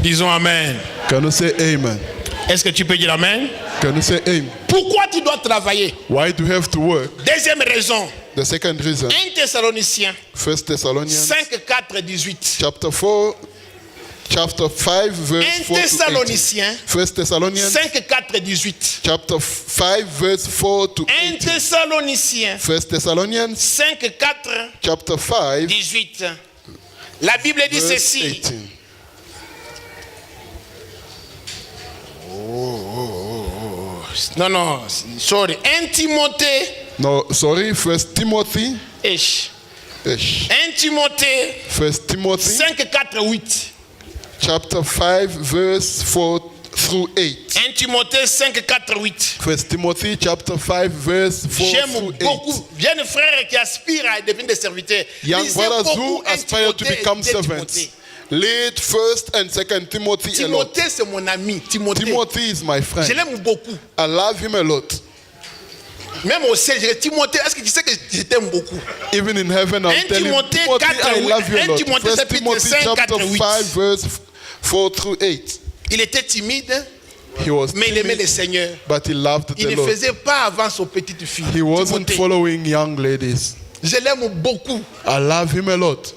Disons amen. Can you say amen? Est-ce que tu peux dire amen? Can you say amen? Pourquoi tu dois travailler? Why do you have to work? Deuxième raison. The second reason, 1 Thessaloniciens 1 Thessalonians 5, 4, 18. chapter 4, chapter 5, verse 1 4 to 18. Thessaloniciens 1 Thessalonians 5, 4, 18. chapter 5, verse 4 to 1 18. Thessaloniciens 1 Thessalonians 5, 4, chapter 5, 18. La Bible dit verse ceci. 18. Non, sorry. 1 Timothée. No, sorry, 1 Timothy. Ish. 1 1 Timothée Timothy 5, 4, 8. chapter 5, verse 4 through 8. 1 Timothée 5, 4, 8. 1 Timothy chapter 5, verse 4 J'aime through 8. beaucoup. Jeunes frères qui aspirent à devenir des serviteurs. Young Lisez brothers beaucoup who 1 aspire to Timothée et become 2 servants. Timothée. Read 1 and 2 Timothy a lot. Timothée, c'est mon ami. Timothée. Timothy is my Je friend. l'aime beaucoup. I love him a lot. Même au ciel, je dis Timothée, est-ce que tu sais que je t'aime beaucoup? Even in heaven, I'll 1 tell him, Timothée Timothy, 4, I love you a 1 lot. Timothée 1 chapitre Timothy 5, chapter 4, 8. 5, verse 4 through 8. Il était timide, He was mais il aimait le timid, Seigneur. but he loved Il the ne Lord. faisait pas avant son petite fille. He wasn't Timothée. following young ladies. Je l'aime beaucoup. I love him a lot.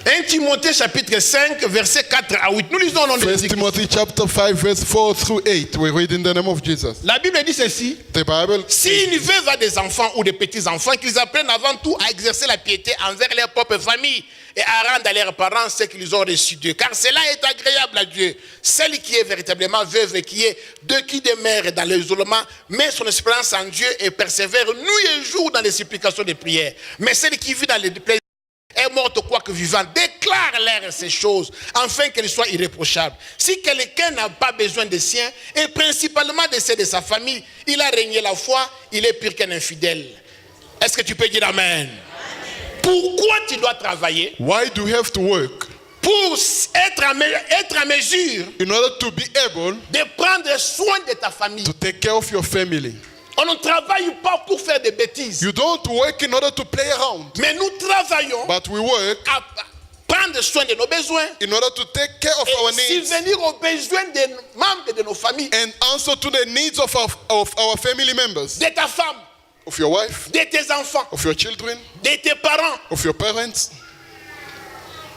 1 Timothée chapitre 5, verset 4 à 8. Nous lisons au nom de 1 Jésus. Timothy chapter 5, verse 4 through 8. We read in the name of Jesus. La Bible dit ceci. The Bible, Si une veuve a des enfants ou des petits-enfants, qu'ils apprennent avant tout à exercer la piété envers leur propre famille et à rendre à leurs parents ce qu'ils ont reçu d'eux. Car cela est agréable à Dieu. Celle qui est véritablement veuve et qui demeure dans l'isolement, met son espérance en Dieu et persévère nuit et jour dans les supplications des prières. Mais celle qui vit dans les plaisirs est morte quoique vivant, déclare-leur ces choses, afin qu'elles soient irréprochables. Si quelqu'un n'a pas besoin des siens, et principalement de ceux de sa famille, il a régné la foi, il est pire qu'un infidèle. Est-ce que tu peux dire amen? Pourquoi tu dois travailler? why do you have to work? Pour être en mesure In order to be able de prendre soin de ta famille. to take care of your family. On ne travaille pas pour faire des bêtises, You don't work in order to play around, mais nous travaillons but we work à prendre soin de nos besoins in order to take care of our et needs subvenir aux besoins des membres de nos familles, and answer to the needs of our family members, de ta femme, of your wife, de tes enfants, of your children, de tes parents. of your parents.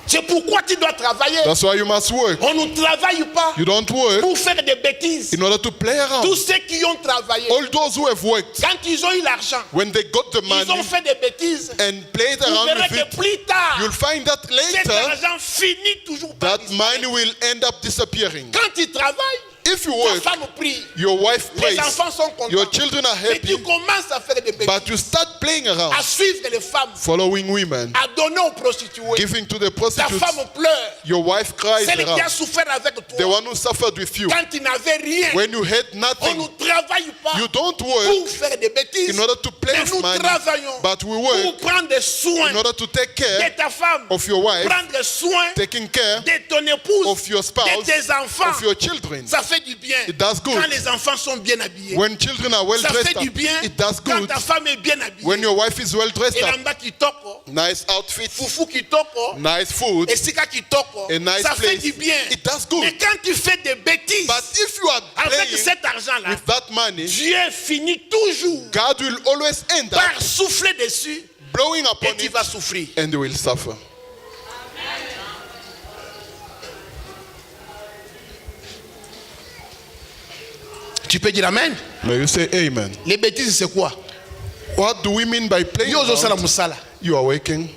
C'est pourquoi tu dois travailler. That's why you must work. On ne travaille pas You don't work pour faire des bêtises. in order to play around. Tous ceux qui ont travaillé, All those who have worked, quand ils ont eu l'argent, when they got the ils ont money fait des bêtises. and played Vous around verrez with que it, plus tard, you'll find that cet later argent finit toujours par that disparaître. money will end up disappearing. Quand ils travaillent, If If you ta work, femme prie, your wife les prays, enfants sont contents. your children are Mais tu happy, commences à faire des bêtises, but you start playing around, à suivre les femmes, following women, à donner aux prostituées. giving to the Ta prostitutes. femme pleure. Your wife cries Celle qui a around. souffert avec The toi. one who suffered with you. Quand tu n'avais rien, When you had on nothing, ne travaille pas you don't pour work faire des bêtises. in order to play Mais with nous money, travaillons but we pour work prendre des soins in order to take de care ta femme, of your wife, prendre soin taking care de ton épouse, of your spouse, de tes enfants. of your children. Ça fait du bien It does good. quand les enfants sont bien habillés. When children are well Ça dressed fait du bien up, it does quand good. ta femme est bien habillée. When your wife is well dressed Et up, lamba kitoko, nice outfit, foufou kitoko, nice food, et sika kitoko, a nice ça fait place, du bien. it does good. Mais quand tu fais des bêtises But if you are avec playing cet argent-là, with that money, Dieu finit toujours God will always end up par souffler dessus blowing et upon tu it vas souffrir. and you will suffer. Tu peux dire Amen. May you say amen. Les bêtises, c'est quoi? What do we mean by playing Yo zo sala around? musala. You are working.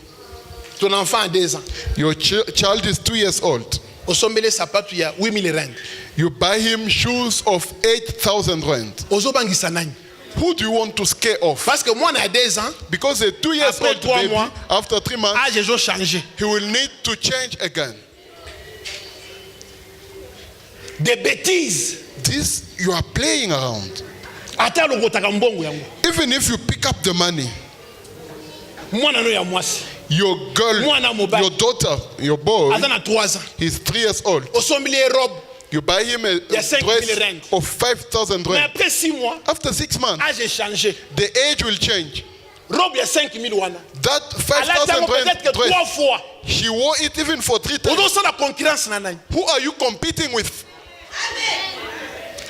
Ton enfant a 2 ans. Your child is 2 years old. Osombele sapatu ya 8,000 rand. You buy him shoes of 8,000 rand. Ozobangisa nani? Who do you want to scare off? Parce que moi, on a 2 ans. Because a 2 years Après old 3 baby, mois, after 3 months, Ah, j'ai changé. he will need to change again. Des bêtises. This, you are playing around. Ata lokotaka mbongo yango. Even if you pick up the money, Mwana no ya mwasi. your girl, Mwana mobile. your daughter, your boy, Ata na 3 ans. he's 3 years old. Osombele robe. You buy him a Il y a 5,000 dress rand. of 5,000 Mais rand. après 6 mois, After 6 months, ah, j'ai changé. the age will change. Robe ya 5,000 wana. That Elle a 5,000 peut-être que rand 3 dress, fois. she wore it even for 3 times. Ozo la concurrence na nani? Who are you competing with?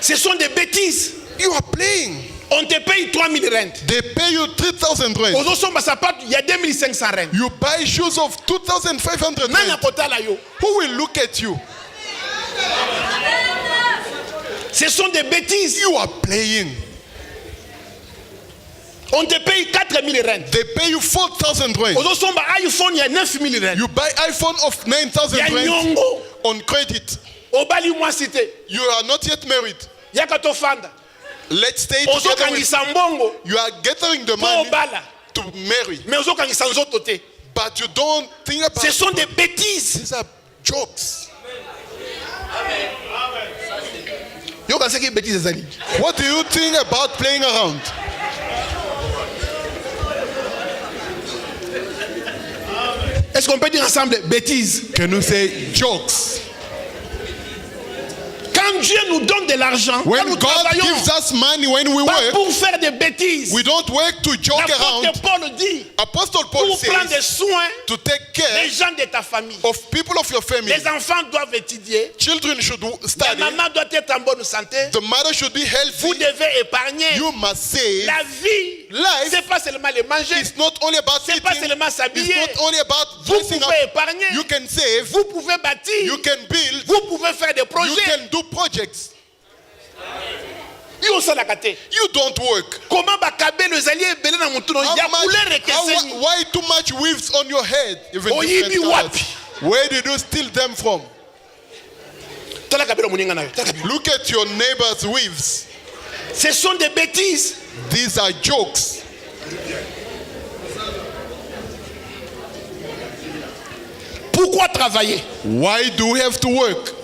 Ce sont des bêtises. You are playing. On te paye 3,000 rand. They pay you 3,000 rand. Ozo somba sapatu, il y a 2,500 rand. You buy shoes of 2,500 Nani rand. akotala yo? Who will look at you? Ce sont des bêtises. You are playing. On te paye 4,000 rand. They pay you 4,000 rand. Ozo somba iPhone, il y a 9,000 rand. You buy iPhone of 9,000 Il y a rand nyongo. on credit. Obali moi cité. You are not yet married. Yakato fanda. Let's stay Ozo together with, kangisa mbongo. you are gathering the Po money obala. to marry, Mais ozo kangisa nzoto te. but you don't think about Ce sont des bêtises. These are jokes. Yo kanse ki bêtises ezali. What do you think about playing around? Est-ce qu'on peut dire ensemble bêtises? Can you say jokes? Quand Dieu nous donne de l'argent, quand When nous God travaillons, gives us money, when we pas work, pour faire des bêtises. we don't work to joke around. L'apôtre Paul dit, Apostle Paul pour prendre des says soins to take des care gens de ta famille. of people of your family. Les enfants doivent étudier. Children should La study. maman doit être en bonne santé. The mother should be Vous healthy. devez épargner. You must save. La vie, Life c'est pas seulement les manger. It's not only about C'est pas eating. seulement It's s'habiller. not only about Vous dressing pouvez up. épargner. You can save. Vous pouvez bâtir. You can build. Vous pouvez faire des You projets. can do projects. Yo salaka te. You don't work. Comment bakabe les alliés belé na mutuno ya couleur ekeseni. Why too much weaves on your head? Even Oyibi different wapi? colors. Where did you steal them from? Tala kabelo muninga nayo. Tala kabelo. Look at your neighbor's weaves. Ce sont des bêtises. These are jokes. Pourquoi travailler? Why do we have to work?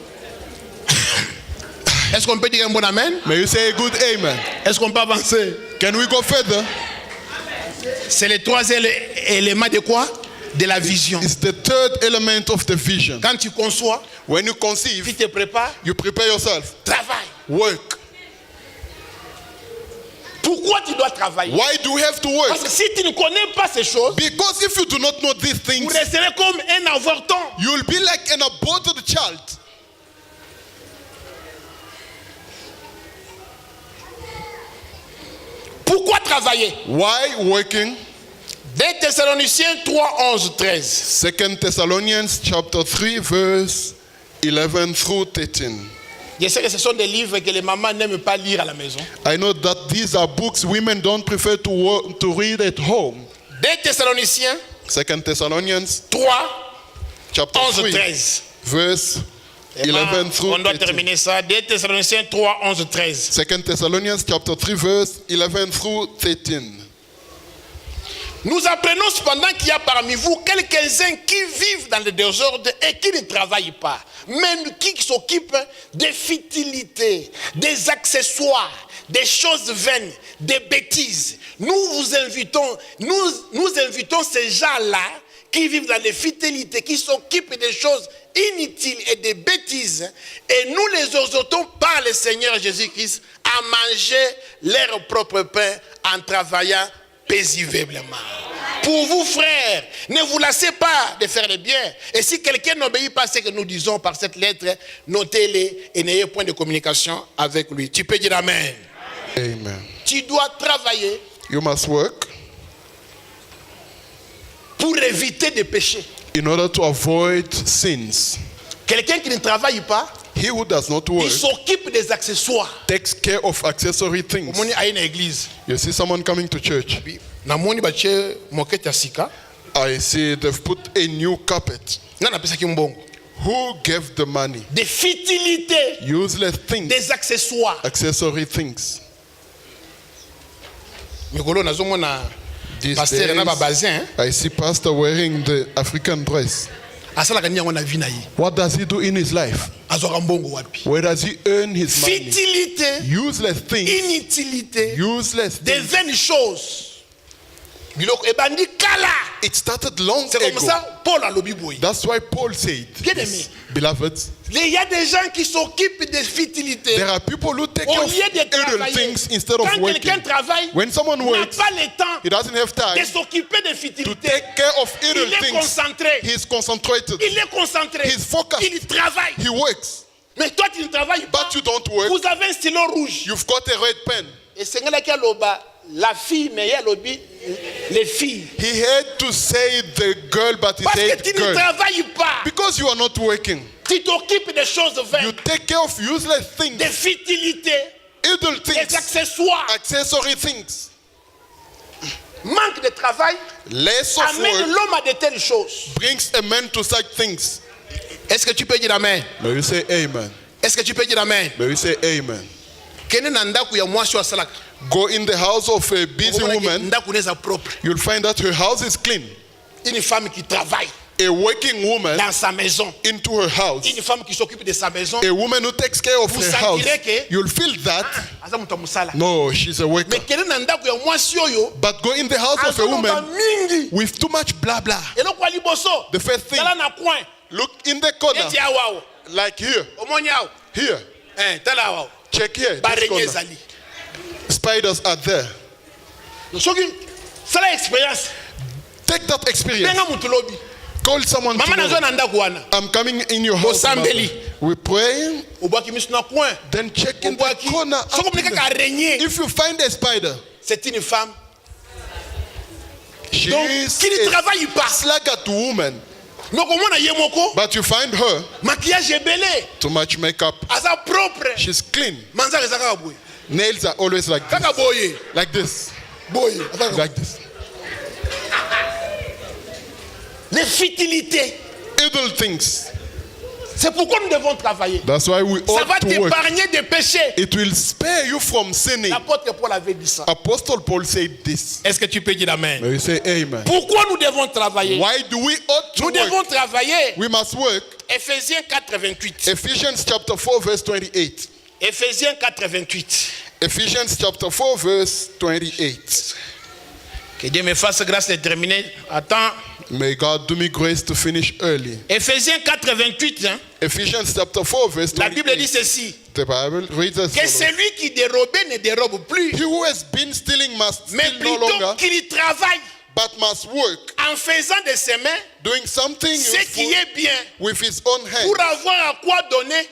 Est-ce qu'on peut dire un bon amen? May you say a good amen. Est-ce qu'on peut avancer? Can we go further? C'est le troisième élément de quoi? De la vision. It's the third element of the vision. Quand tu conçois, When you tu conceive, te prépares, you prepare yourself. travaille. Work. Pourquoi tu dois travailler? Why do we have to Parce work? que si tu ne connais pas ces choses, Because if you do not know these vous things, resterez comme un avorton. you'll be like an aborted child. Pourquoi travailler? Why working? 2 Thessaloniciens 3, 11, 13. 2 Thessalonians chapter 3 verse 11 through 13. Je sais que ce sont des livres que les mamans n'aiment pas lire à la maison. I know that these are books women don't prefer to read at home. 2 Thessaloniciens 2 Thessalonians 3, chapter 11, 3 13. verse 11 through On doit 13. terminer ça. 2 Thessaloniciens 3, 11, 13. 2 Thessalonians chapter 3 verse 11 through 13. Nous apprenons cependant qu'il y a parmi vous quelques-uns qui vivent dans le désordre et qui ne travaillent pas, mais qui s'occupent des futilités, des accessoires, des choses vaines, des bêtises. Nous invitons ces gens-là qui vivent dans les futilités, qui s'occupent des choses inutiles et des bêtises, et nous les exhortons par le Seigneur Jésus-Christ à manger leur propre pain en travaillant paisiblement. Pour vous, frères, ne vous lassez pas de faire le bien. Et si quelqu'un n'obéit pas à ce que nous disons par cette lettre, notez-les et n'ayez point de communication avec lui. Tu peux dire Amen. Amen. Tu dois travailler You must work pour éviter de pécher. in order to avoid sins. Quelqu'un qui ne travaille pas, He who does not work il s'occupe des accessoires. takes care of accessory things. Omoni aye na église. You see someone coming to church. Namoni bache moquette ya sika. I see they've put a new carpet. Na napesa ki mbongo. Who gave the money? Des futilités, Useless things. des accessoires. Accessory things. Mikolo nazomona These pasteur na ba days, bazin. I see pastor wearing the African dress. Asala kanya wana vie na ye. What does he do in his life? Azoka mbongo wapi? Where does he earn his money? Futilité, Useless things. inutilité, Useless des things. vaines choses. Biloko ebandi kala. It started long C'est comme ago. ça Paul a lobi boy. That's why Paul said, Bien-aimé. beloved, Il y a des gens qui s'occupent des futilités. there are people who take Au care lieu of de idle travailler, things instead of quand working. quelqu'un travaille, When someone il n'a works, pas le temps he doesn't have time de s'occuper des to futilités. take care of idle Il est things. concentré. He's concentrated. Il est concentré. He's focused. Il travaille. He works. Mais toi, tu ne travailles pas. But you don't work. Vous avez un stylo rouge. You've got a red pen. Et c'est là qu'il y a la fille, mais il y a les filles. He had to say the girl, but he Parce que said tu ne girl. travailles pas. Because you are not working. Tu t'occupes des choses You vaines, take care of useless things, des futilités, idle des things, accessoires. accessory things. Manque de travail Less of amène work l'homme à de telles choses. brings a man to such things. Est-ce que tu peux dire Amen? May you say amen. Est-ce que tu peux dire Amen? May you say amen. Kene na ndaku ya mwasi wa salaka. Go in the house of a busy woman, Ndaku neza propre. you'll find that her house is clean. Une femme qui travaille A working woman dans sa maison. into her house, Une femme qui s'occupe de sa maison. a woman who takes care of Vous her house, sentirez que- you'll feel that, Aza mutu wa musala. no, she's a worker. Mais kene na ndaku ya mwasi oyo. But go in the house of a Azoloba woman mingi. with too much blah blah. Eloko ya liboso. The first thing, Tala na coin. look in the corner, Eti awa awa. like here, Omoni awa. here, Tala awa. check here, this Barenye corner. ezali. Spiders are there. Soki sala experience. Take that experience. Benga mutu lobi. Call someone Mama nazo tomorrow. na ndaku wana. I'm coming in your house. Osambeli. mother. We pray, Obwaki misu na coin. then check in the Obwaki. corner. Soko up in mnika the- ka araignée. If you find a spider, C'est une femme. she Donc, is qui ne a travaille pas. sluggard woman, Donc, au moins, yemoko, but you find her maquillage est belé. too much makeup. Aza propre. She's clean. Manzaka zaka boye. Nails are always like this. Kaka boye. Like this. Boye. Aza- Like this. Les futilités. Idle things. C'est pourquoi nous devons travailler. That's why we Ça va ought to work. t'épargner des péchés. It will spare you from sinning. L'apôtre Paul avait dit ça. Apostle Paul said this. Est-ce que tu peux dire Amen? May we say amen. Pourquoi nous devons travailler? Why do we ought to Nous devons work? travailler. We must work. Éphésiens 4, 28. Ephesians chapter 4 verse 28. Éphésiens 4, 28. Ephesians chapter 4 verse 28. Que Dieu me fasse grâce de terminer. Attends. May God do me grace to finish early. Éphésiens 4, 28. Hein? Ephesians chapter 4 verse La Bible dit 28. ceci. The Bible reads as Que follows. celui qui dérobait ne dérobe plus, He who has been stealing must mais steal no plutôt longer, qu'il travaille but must work, en faisant de ses mains doing something ce qui useful est bien with his own pour hand, avoir à quoi donner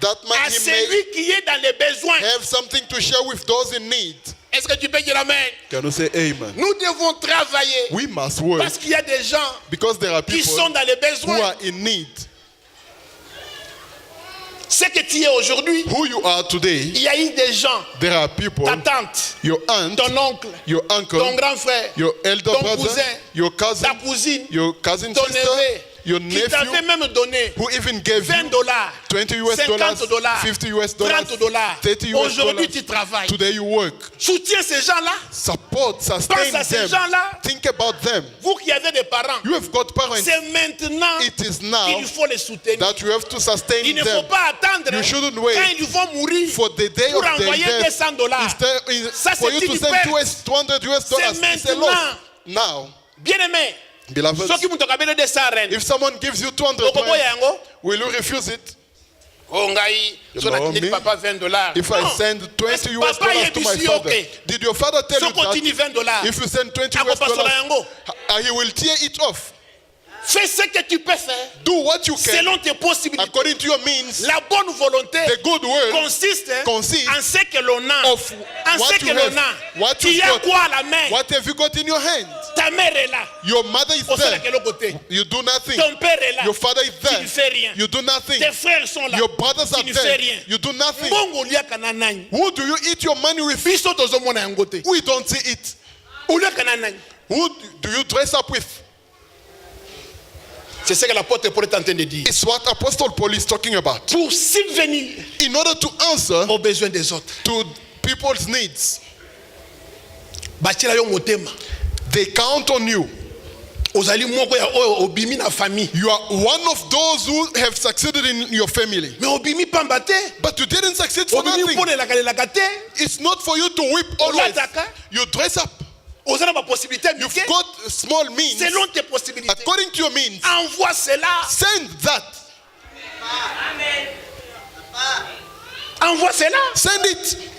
that à he may celui qui est dans les besoins. have something to share with those in need. Est-ce que tu peux dire Amen? Can you say amen? Nous devons travailler We must work parce qu'il y a des gens because there are qui people sont dans les who besoins. are in need. Ce que tu es aujourd'hui, Who you are today, il y a eu des gens, there are people, ta tante, your aunt, ton oncle, your uncle, ton grand frère, your elder ton brother, cousin, your cousin, ta cousine, your cousin ton sister, neveu, your qui t'avait nephew même donné who even gave $20, you 20 US dollars, 50 dollars, 50 US dollars, 30 dollars. 30 US Aujourd'hui, dollars. tu travailles. Today you work. Soutiens ces gens-là. Support, sustain Pense à ces them. gens-là. Think about them. Vous qui avez des parents, You have got parents. c'est maintenant It is now qu'il faut les soutenir. that you have to sustain Il ne faut them. pas attendre You shouldn't wait quand ils vont mourir for the day pour of their envoyer death. $200. Ça, For c'est you to une send perte. 200 US dollars. C'est It's a maintenant. loss. Now, Bien-aimé, beloved, ceux qui m'ont kabele de ça reine. if someone gives you 200 Okoboya yango? will you refuse it? Oh ngai, so know na me? papa $20. If I Non. send 20 Mais US papa dollars to my yebisi father, yoke. did your father tell So you that continue $20. if you send 20 Ako US pasola dollars, yango. he will tear it off? Fais ce que tu peux faire Do what you can selon tes possibilités. according to your means. La bonne volonté The good will consiste consiste en ce que l'on a. of En what ce que you l'on have, a. what Tu you've as got. quoi à la main? What have you got in your hand? Ta mère est là. Your mother is Au sein de there. quel côté? You do nothing. Ton père est là. Your father is Tu ne there. fais rien. You do nothing. Tes frères sont là. Your brothers Tu are ne fais there. rien. You do nothing. Mbongo liaka na nani? Who do you eat your money with? Biso tozomona yango te. We don't see it. Uliaka na nani? Who do you dress up with? C'est ce que l'apôtre Paul est en train de dire. It's what Apostle Paul is talking about. Pour subvenir In order to answer aux besoins des autres. to people's needs, Batila yo motema. they count on you. Ozali moko ya oyo obimi na famille. You are one of those who have succeeded in your family. Mais obimi pamba te. But you didn't succeed for Obimi nothing. pone la te. It's not for you to whip always. Olataka. You dress up. Ozana ba possibilité You've mike. got small means. Selon tes possibilités. According to your means, Envoie cela. send that. Envoie cela. Send it.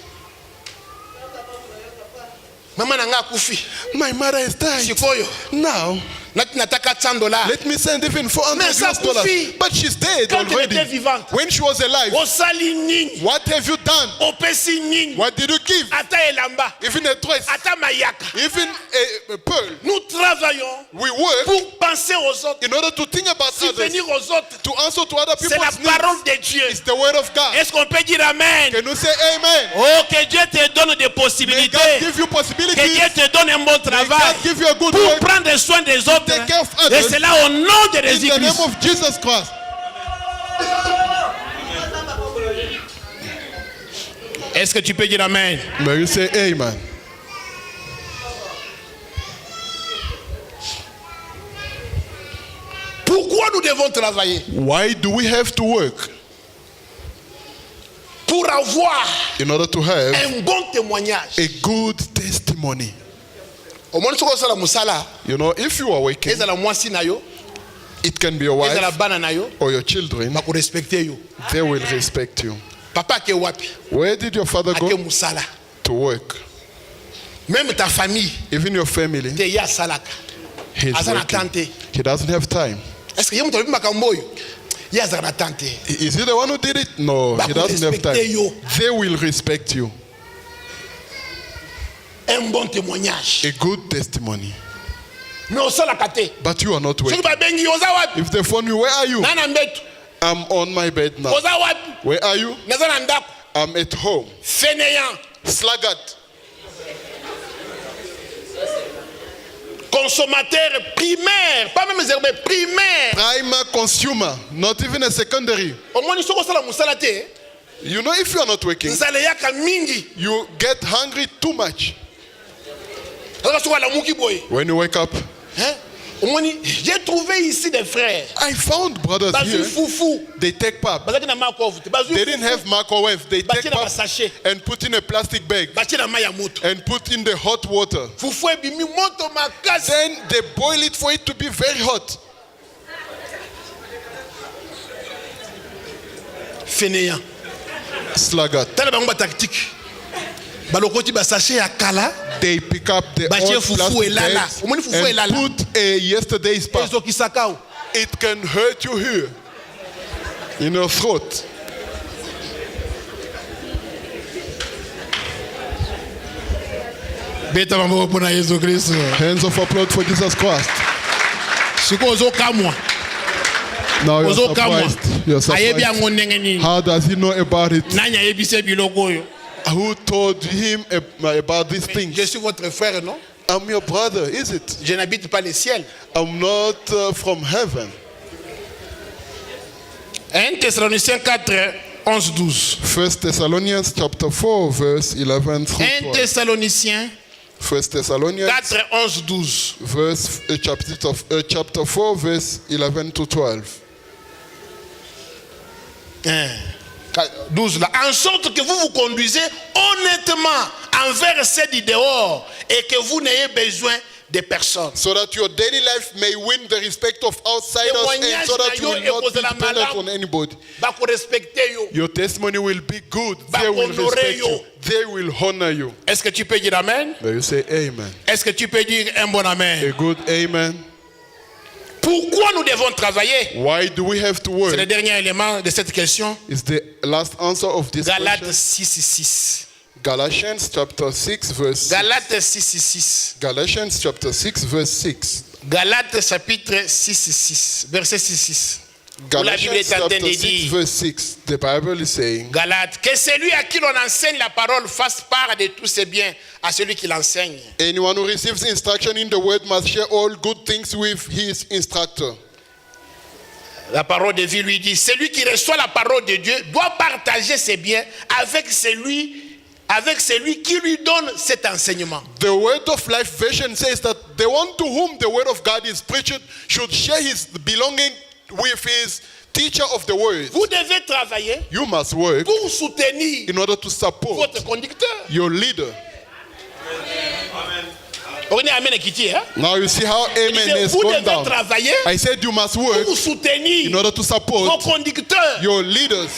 Mama nanga kufi. My mother has died. Sikoyo. Now, Nataka $100. let me send even 400 Mais ça US dollars. suffit. But she's dead Quand elle already. était vivante. When she was alive, Osali nini. what have you done? Opesi nini. What did you give? Ata elamba. Even a dress, Ata mayaka. even a pearl. Nous travaillons We work pour penser aux autres. in order to think about others, Subvenir aux autres. to answer to other C'est la people's needs. parole de Dieu. It's the word of God. Est-ce qu'on peut dire Amen? Can you say amen? Oh, que Dieu te donne des May possibilités. God give you Que possibilities. Dieu te donne un bon May travail. God give you a good Pour work prendre soin des autres. take care of Et others. c'est là au nom de in the Jésus-Christ. name of Jesus Christ. Est-ce que tu peux dire Amen? May you say amen? Pourquoi nous devons travailler? Why do we have to work? Pour avoir In order to have un bon témoignage. a good testimony. Au moins, ce que musala, You know, if you are working, ezala mwasi na yo, it can be your ezala wife bana na yo, or your children. bako respecter yo. They will respect you. Papa ke wapi? Where did your father Ake go musala. to work? Même ta famille, Even your family, te ya salaka. he's Aza na working. tante. He doesn't have time. Est-ce que yemuto makambo yo? Ye aza na tante. Is he the one who did it? No, he doesn't have time. Respecte you. They will respect you. Un bon témoignage. A good testimony. Mais osalaka te. But you are not Soki working. babengi oza wapi? If they phone you, where are you? Nana mbetu. I'm on my bed now. Oza wapi? Where are you? Naza na ndako. I'm at home. Fainéant. Sluggard. Consommateur primaire. Pas même zéro, mais primaire. Primer consumer, not even a secondary. Au moins, soko sala musala te. You know, if you are not working, Nzale yaka mingi. you get hungry too much. Oza soko la muki boy. When you wake up, Hein? Au moins, j'ai trouvé ici des frères. I found brothers Bazu here. foufou. They take pap. Bazaki na makov. Bazu They didn't have microwave. They take Bachi na pap basachet. and put in a plastic bag Bachi na maya moto. and put in the hot water. Fufu ebimi moto makasi. Then they boil it for it to be very hot. Fainéant. Sluggard. Tala bango ba tactique. Balokoti ba sachet ya kala. They pick up the Bachi old fufu plastic elala. bags Omoni fufu and elala. put a yesterday's pap. Ezo kisakao. It can hurt you here in your throat. Beta mambo pona Yesu Kristo. Hands of applause for Jesus Christ. Siko ozo kamwa. Now you're Ozo kamwa. surprised. You're Ayebi surprised. yango ndenge nini? How does he know about it? Nanya yebise biloko oyo. Who told him about these things? Je suis votre frère, non? I'm your brother, is it? Je n'habite pas le ciel. I'm not from heaven. 1 Thessaloniciens 4, 11, 12. 1 Thessalonians chapter 4, verse 11 through 1 12. Thessaloniciens 1 Thessalonians 4, 11, 12. chapter 4, verse 11 to 12. 12 là. En sorte que vous vous conduisez honnêtement envers ceux du dehors et que vous n'ayez besoin de personne. So that your daily life may win the respect of outsiders and so that you will not be dependent on anybody. Your testimony will be good. They will respect you. They will honor you. Est-ce que tu peux dire amen? May you say amen. Est-ce que tu peux dire un bon amen? A good amen. Pourquoi nous devons travailler? Why do we have to work? C'est le dernier élément de cette question. Is the last answer of this Galates question. 6, 6. Galatians chapter 6 verse 6. Galates 6, 6. Galatians chapter 6 verse 6. Galates chapitre 6, 6. Verset 6, 6. La Bible Galatians est en train chapter de 6 dire, verse 6. The Bible is saying, Galates, que celui à qui l'on enseigne la parole fasse part de tous ses biens à celui qui l'enseigne. anyone who receives instruction in the word must share all good things with his instructor. La parole de vie lui dit, celui qui reçoit la parole de Dieu doit partager ses biens avec celui qui lui donne cet enseignement. The Word of Life version says that the one to whom the Word of God is preached should share his belonging with his teacher of the Word. Vous devez travailler You must work pour soutenir in order to support votre conducteur. your leader. On est amen qui dit, hein? Now you see how amen is Vous going devez down. travailler I said you must work pour soutenir in order to vos support conducteurs, your leaders,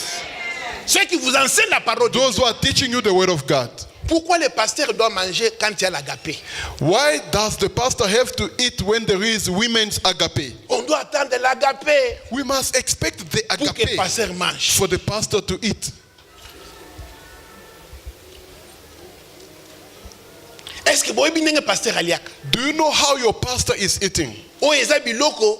ceux qui vous enseignent la parole de Dieu. those who are teaching you the Word of God. Pourquoi le pasteur doit manger quand il y a l'agapé? Why does the pastor have to eat when there is women's agape? On doit attendre l'agapé We must expect the pour que le agape pasteur mange. for the pastor to eat. Est-ce que vous avez bien pasteur aliak? Do you know how your pastor is eating? O eza biloko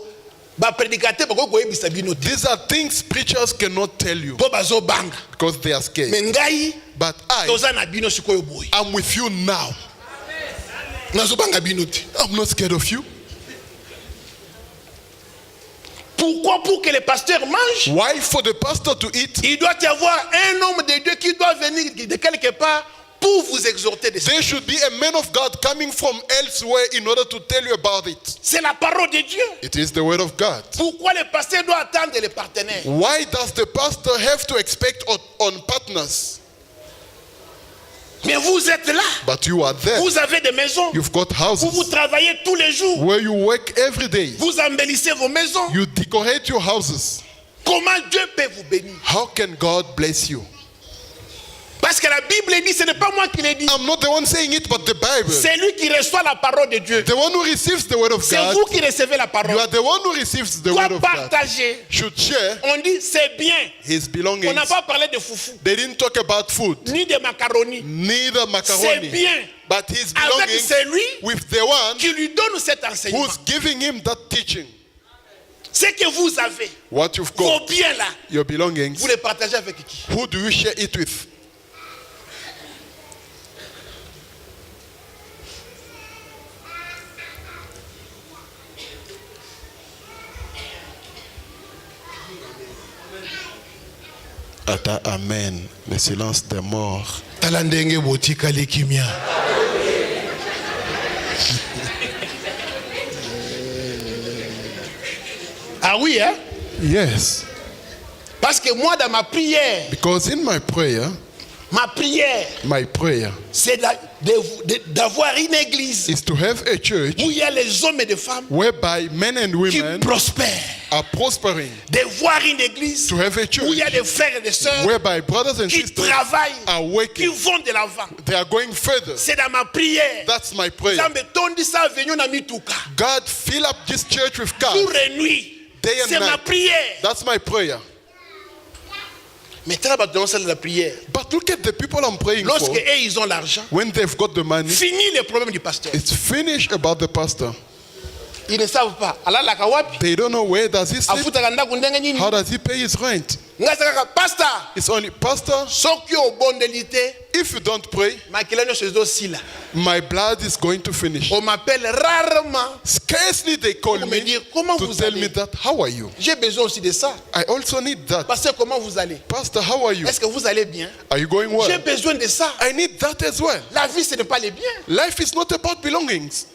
ba prédicateur bako ko yebisa bino te. These are things preachers cannot tell you Po bazo banga. because they are scared. Mais ngai But I toza na bino sikoyo boy. am with you now. Nazo banga bino te. I'm not scared of you. Pourquoi? Pour que le pasteur mange, Why? For the pastor to eat, il doit y avoir un homme de Dieu qui doit venir de quelque part pour vous exhorter de ça. there should be a man of God coming from elsewhere in order to tell you about it. C'est la parole de Dieu. It is the Word of God. Pourquoi le pasteur doit attendre les partenaires? Why does the pastor have to expect on partners? Mais vous êtes là. But you are there. Vous avez des maisons. You've got Où vous houses travaillez tous les jours. where you work every day. Vous embellissez vos maisons. You decorate your houses. Comment Dieu peut vous bénir? How can God bless you? Parce que la Bible dit, ce n'est pas moi qui l'ai dit. I'm not the one saying it, but the Bible. C'est lui qui reçoit la parole de Dieu. The one who receives the Word of C'est God, vous qui recevez la you parole. are the one who receives the Doit Word of God. partager. Should share On dit c'est bien. his On belongings. n'a pas parlé de foufou, They didn't talk about food, ni de macaroni. neither C'est macaroni, bien. but his Avec belongings celui with the one qui lui donne cet enseignement. who's giving him that teaching. Ce que vous avez, What you've vos got, biens là, your belongings, vous les partagez avec qui? who do you share it with? Ata amen, le silence des morts. Tala ndenge botikali kimia. Ah oui, hein? Yes, Parce que moi, dans ma prière, because in my prayer, my prayer c'est d'avoir une église is to have a church où il y a les hommes et les femmes whereby men and qui women prospèrent. are prospering. De voir une église To have a où il y a church des frères et des sœurs whereby brothers and qui sisters travaillent, are qui working. vont de l'avant. They are going further. C'est dans ma prière. That's my prayer. Zambe tondi sa venyo na mituka. God, fill up this church with Jour cars. et nuit. Day and C'est ma night. prière. That's my prayer. Mais très dans la prière. But look at the people I'm praying Lorsque for. eux, ils ont l'argent, When they've got the money, fini le problème du pasteur. it's finished about the pastor. Ils ne savent pas. Alalaka wapi? They don't know where does he sleep. Afutaka ndaku ndenge nini? How does he pay his rent? Ngasaka pastor. It's only pastor. Soki obondelite, If you don't pray, makila nyonso ezosila. My blood is going to finish. On m'appelle rarement. Scarcely they call Pour me me dire, comment to vous tell allez? me that. How are you? J'ai besoin aussi de ça. I also need that. Pasteur, comment vous allez? Pastor, how are you? Est-ce que vous allez bien? Are you going J'ai well? besoin de ça. I need that as well. La vie, ce n'est pas les biens. Life is not about belongings.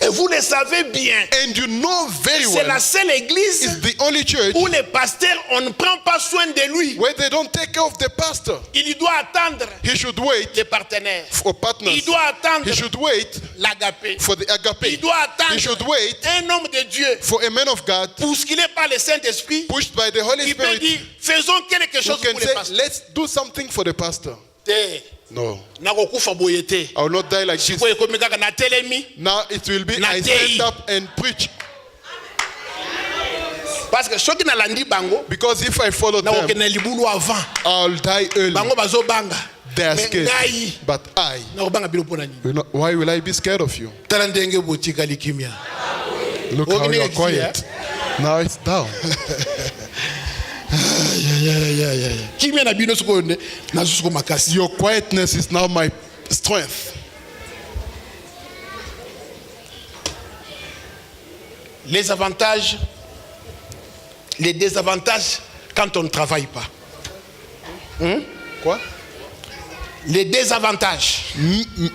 Et vous le savez bien. And you know very C'est la well seule église it's the only church où les pasteurs, on ne prend pas soin de lui. where they don't take care of the pastor. Il doit attendre He should wait les partenaires. for partners. Il doit attendre He should wait l'agapé. for the Il agape. doit He should attendre wait un homme de Dieu for a man of God bousculé par le Saint-Esprit. pushed by the Holy Il peut Spirit dire, faisons quelque who chose can pour les say, pasteurs. let's do something for the pastor. No, Nakokufa boye te. I will not die like this. Sikoyo ekomi kaka na telemi. Now it will be Na I tei. stand up and preach. Parce que soki nalandi bango, Because if I follow them, nakokende libulu avant. I'll die early. Bango bazobanga. They are Mais scared. ngai, But I, nakobanga bilo mpo na nini? why will I be scared of you? Tala ndenge botikali kimia. Look how you are quiet. Now it's down. Kimia na bino sikoyo nde nasusuko makasi. Your quietness is now my strength. Les avantages, les désavantages quand on ne travaille pas. Quoi? Les désavantages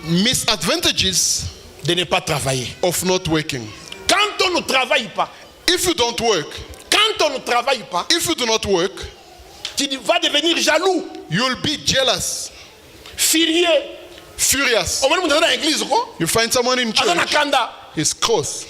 Misadvantages de ne pas travailler. of not working. Quand on ne travaille pas, If you don't work, quand on ne travaille pas, if you do not work, tu vas devenir jaloux, you'll be jealous, furieux. furious. On va nous dans l'église, quoi. You find someone in Azana church, kanda. he's cross.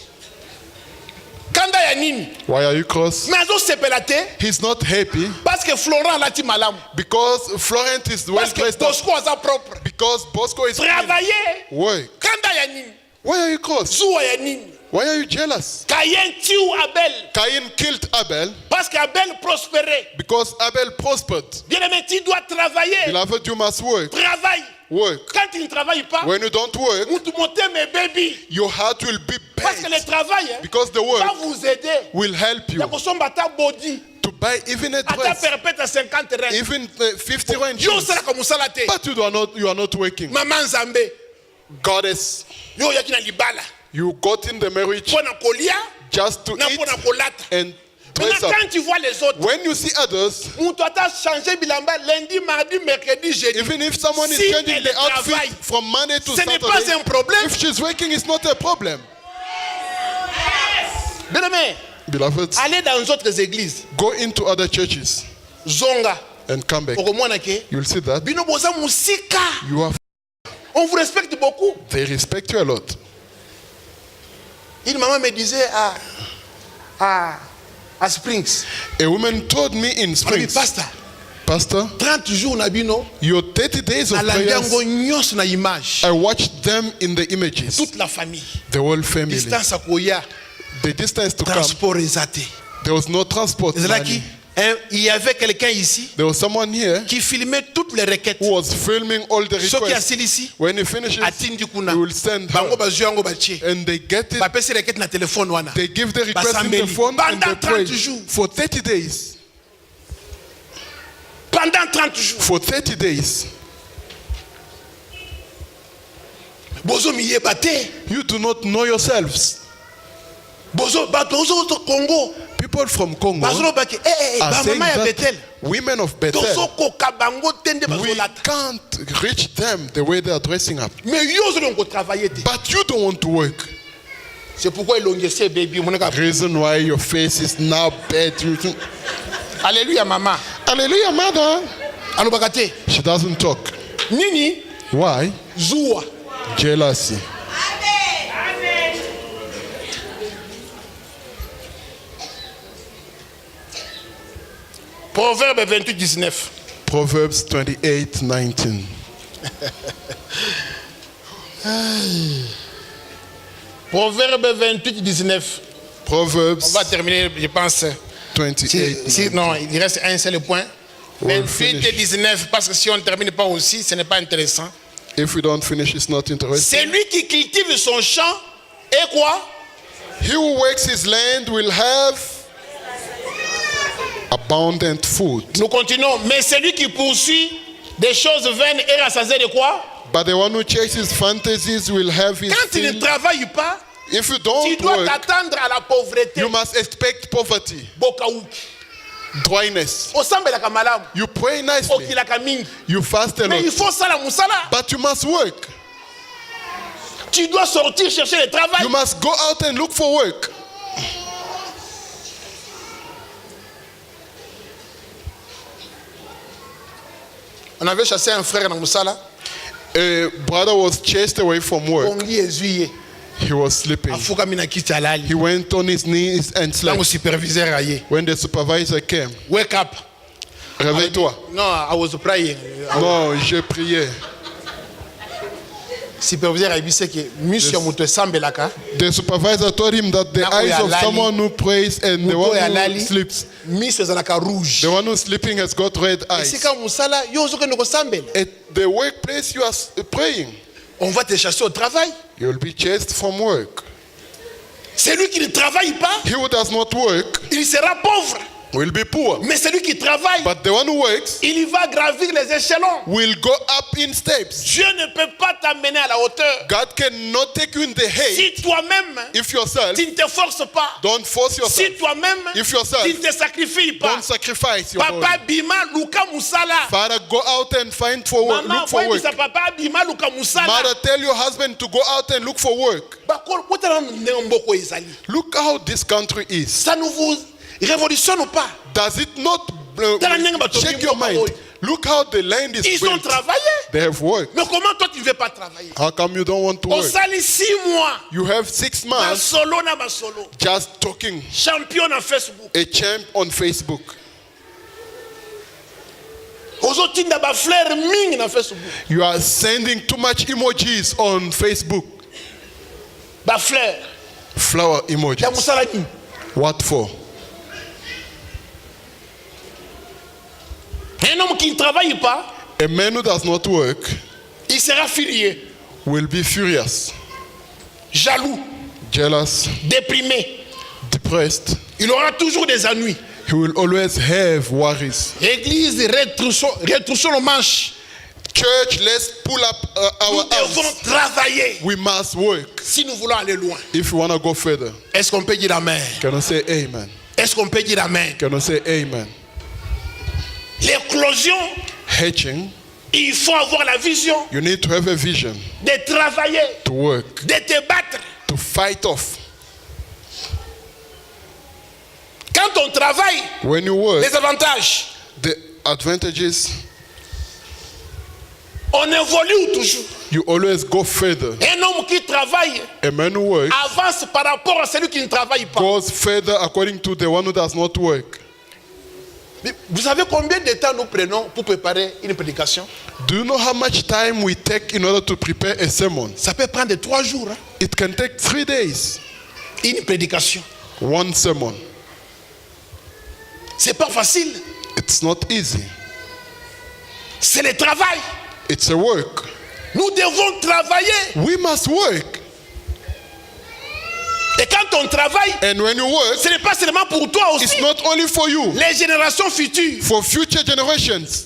Kanda ya nini? Why are you cross? Mais azo sepela te He's not happy parce que Florent lati malamu. because Florent is well Parce que dressed up. Bosco aza propre. Because Bosco is clean. Travailler. Work. Kanda ya nini? Why are you cross? Zuwa ya nini? Why are you jealous? Caïn tue Abel Cain killed Abel parce qu'Abel prospérait. because Abel prospered. Bien aimé, tu dois travailler. Beloved, you must work. Travaille. Work. Quand tu ne travailles pas, When you don't work, vous montez mes bébés. your heart will be Parce que le bent travail because the va work vous aider. will help you Ya kosomba ta body. to buy even a Ata dress, perpète à 50 rents. even 50 rand Yo shoes. sala comme ça la te. But you are not working. Maman Nzambe. Goddess, Yo yaki na libala. you got in the marriage Pour na kolia, just to na eat pour na kolata. and dress Maintenant up. quand tu vois les autres, When you see others, Moutou ata changé bilamba lundi, mardi, mercredi, jeudi. even if someone is Si changing elle the outfit travaille, from Monday to ce n'est pas Saturday, un problème. if she's working, it's not a problem. Bien aimé, Beloved, allez dans d'autres églises. go into other churches Zonga. and come back. Okomona ke. You'll see that Bino boza musika. you are. On vous respecte beaucoup. They respect you a lot. Une maman me disait à Springs. A woman told me in Elle Springs, dit, Pasteur, Pastor, 30 jours na bino. your 30 days of Nalandiango prayers, nyos na image. I watched them in the images. Toute la famille. The whole family. Distance à koya. The distance to come, Transport ezate. there was no transport money. Il y avait quelqu'un ici There was someone here qui filmait toutes les requêtes. who was filming all the Ceux qui requests. assis ici, When he finishes, atindi kuna. he will send Bango her. bazwi yango batie. And they get it. Bapesi requête na téléphone wana. They give the request in the Basambeli. phone and they Pendant pray 30 jours. for 30 days. Pendant 30 jours. For 30 days. Bozo miyeba te. You do not know yourselves. Bozo Congo. People from Congo Bazolo baki are ba saying mama ya Bethel. that women of Bethel, Tozo koka bango tende we bazolata. can't reach them the way they are dressing up. Mais yo zo ko travailler te. But you don't want to work. C'est pourquoi il longese baby monaka. Reason why your face is now bad. Alléluia maman. Hallelujah, mother. Alobaka te. She doesn't talk. Nini? Why? Zuwa. Jealousy. Proverbe 28:19. Proverbs 28:19. Proverbe 28:19. On Proverbs va terminer, je pense. 28. Non, il reste un seul point. We'll 28 et finish. 19, parce que si on ne termine pas aussi, ce n'est pas intéressant. If we don't finish, it's not interesting. C'est lui qui cultive son champ et quoi? He who works his land will have abundant food. Nous continuons. Mais celui qui poursuit Des choses vaines et rassasiées de quoi? But the one who chases fantasies will have his Quand tu ne fill. travailles pas, If you tu don't dois work, t'attendre à la pauvreté. you must expect poverty, Bokauki. dryness. Osambelaka malamu. You pray nicely, Okilaka mingi. you fast a Mais il lot, faut ça la musala. but you must work. Tu dois sortir chercher le travail. You must go out and look for work. On avait chassé un frère dans Moussala. A brother was chased away from work. Ongi ezuye. He was sleeping. Afuka mina kiti alali. He went on his knees and Lango slept. superviseur aye. When the supervisor came, Wake up. réveille-toi. No, I was praying. Non, j'ai prié. Superviseur aye bise ke mission muto sambelaka. The supervisor told him that the Nako eyes ya of lali. someone who prays and the Muto ya one who lali. sleeps, Mission zalaka rouge. the one who's sleeping has got red eyes. Sika musala yo zoke ndoko sambela. At the workplace, you are praying. On va te chasser au travail. You'll be chased from work. Celui qui ne travaille pas, He who does not work il sera pauvre. will be poor. Mais celui qui travaille, But the one who works il va gravir les échelons. will go up in steps. Dieu ne peut pas t'amener à la hauteur God cannot take you in the height si toi-même, if yourself tu ne te forces pas. don't force yourself. Si toi-même, If yourself tu ne te sacrifies pas. don't sacrifice your Papa body. Bima Luka Musala. Father, go out and find for work. Maman, Look for voyez work. ça, Papa Bima Luka Musala. Mother, tell your husband to go out and look for work. Look how this country is. Ça ne vous révolutionne pas. Does it not shake your mind? Look how the land is Ils ont built. travaillé. They have worked. Mais comment toi tu ne veux pas travailler? How come you don't want to On work? sali 6 mois. You have 6 Ba months solo na ba solo. just talking. Champion na Facebook. A champ on Facebook. Ozotinda ba fleur mingi na Facebook. You are sending too much emojis on Facebook. Ba fleur. Flower Ya emojis. musala ni. What for? Un homme qui ne travaille pas, A man who does not work il sera furieux, will be furious, jaloux, jealous, déprimé. depressed. Il aura toujours des ennuis. He will always have worries. Église, retroussons nos manches. Church, let's pull up Nous our devons arms. travailler We must work si nous voulons aller loin. if we want to go further. Est-ce qu'on peut dire amen? Can I say amen? Est-ce qu'on peut dire amen? Can I say amen? L'éclosion, Hatching, il faut avoir la vision you need to have a vision de travailler, to work, de te battre. to fight off. Quand on travaille, When you work, les avantages, the advantages, on évolue toujours. you always go further. Un homme qui travaille A man who works avance par rapport à celui qui ne travaille pas. goes further according to the one who does not work. Mais vous savez combien de temps nous prenons pour préparer une prédication? Do you know how much time we take in order to prepare a sermon? Ça peut prendre 3 jours. Hein? It can take 3 days. Une prédication. One sermon. C'est pas facile. It's not easy. C'est le travail. It's a work. Nous devons travailler. We must work. Et quand on travaille, And when you work, ce n'est pas seulement pour toi aussi. it's not only for you, Les générations futures. for future generations.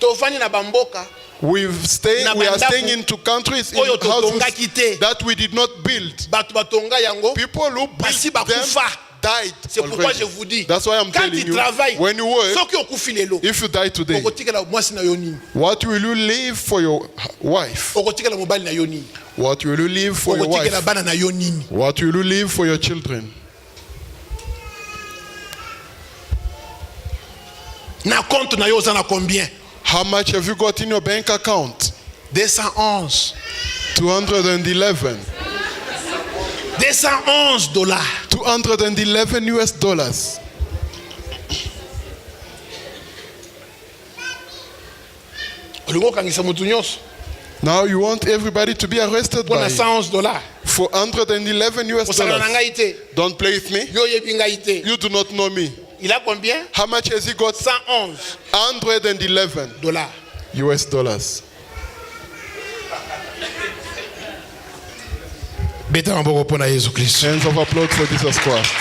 Tofani na bamboka. We are staying into countries, in Oyo totonga houses kite. that we did not build. Batu batonga yango. People who Basi built them bakufa. died C'est pourquoi already. je vous dis. That's why I'm Quand telling tu you, travailles, when you work, soki okufi lelo, if you die today, okotikela mwasi na yo nini? what will you leave for your wife? Okotikela mobali na yo nini? What will you leave for your Okotikela wife? bana na yo nini? What will you leave for your children? Na compte na yo oza na combien? How much have you got in your bank account? 211. 211. $211. 211 US dollars. Olingo kangisa mutu nyonso. Now you want everybody to be arrested Pona by $111. for 111 US Osala na dollars. ngai te. Don't play with me. Yo yebi ngai te. You do not know me. Il a combien? How much has he got? 111 111 US dollars. Beta maboko pona Yesu Kristo. Hands of applause for Jesus Christ.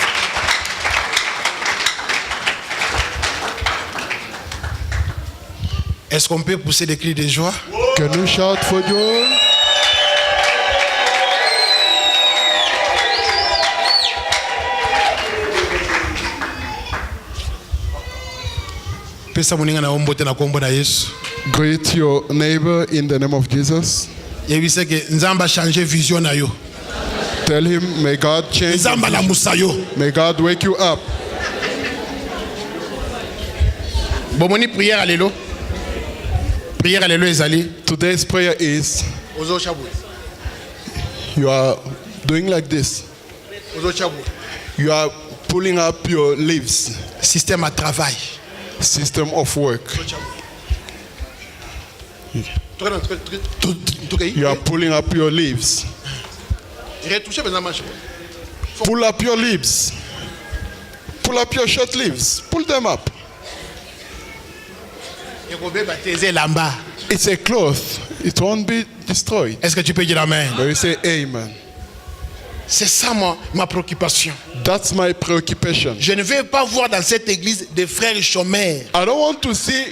Est-ce qu'on peut pousser des cris de joie? Can you shout for joy? Pesa moninga na ombote na kombo na Yesu. Greet your neighbor in the name of Jesus. Yebise ke nzamba changer vision na yo. Tell him, may God change. Nzamba la musayo. May God wake you up. Bomoni prière alelo. Prière alelo ezali. Today's prayer is Ozo chabu. you are doing like this. Ozo chabu. You are pulling up your leaves. Système à travail. System of work. You are pulling up your leaves. Pull up your leaves. Pull up your short leaves. Pull them up. It's a cloth. It won't be destroyed. Est-ce que tu peux dire amen? But you say amen. C'est ça ma préoccupation. That's my preoccupation. Je ne veux pas voir dans cette église des frères chômeurs. I don't want to see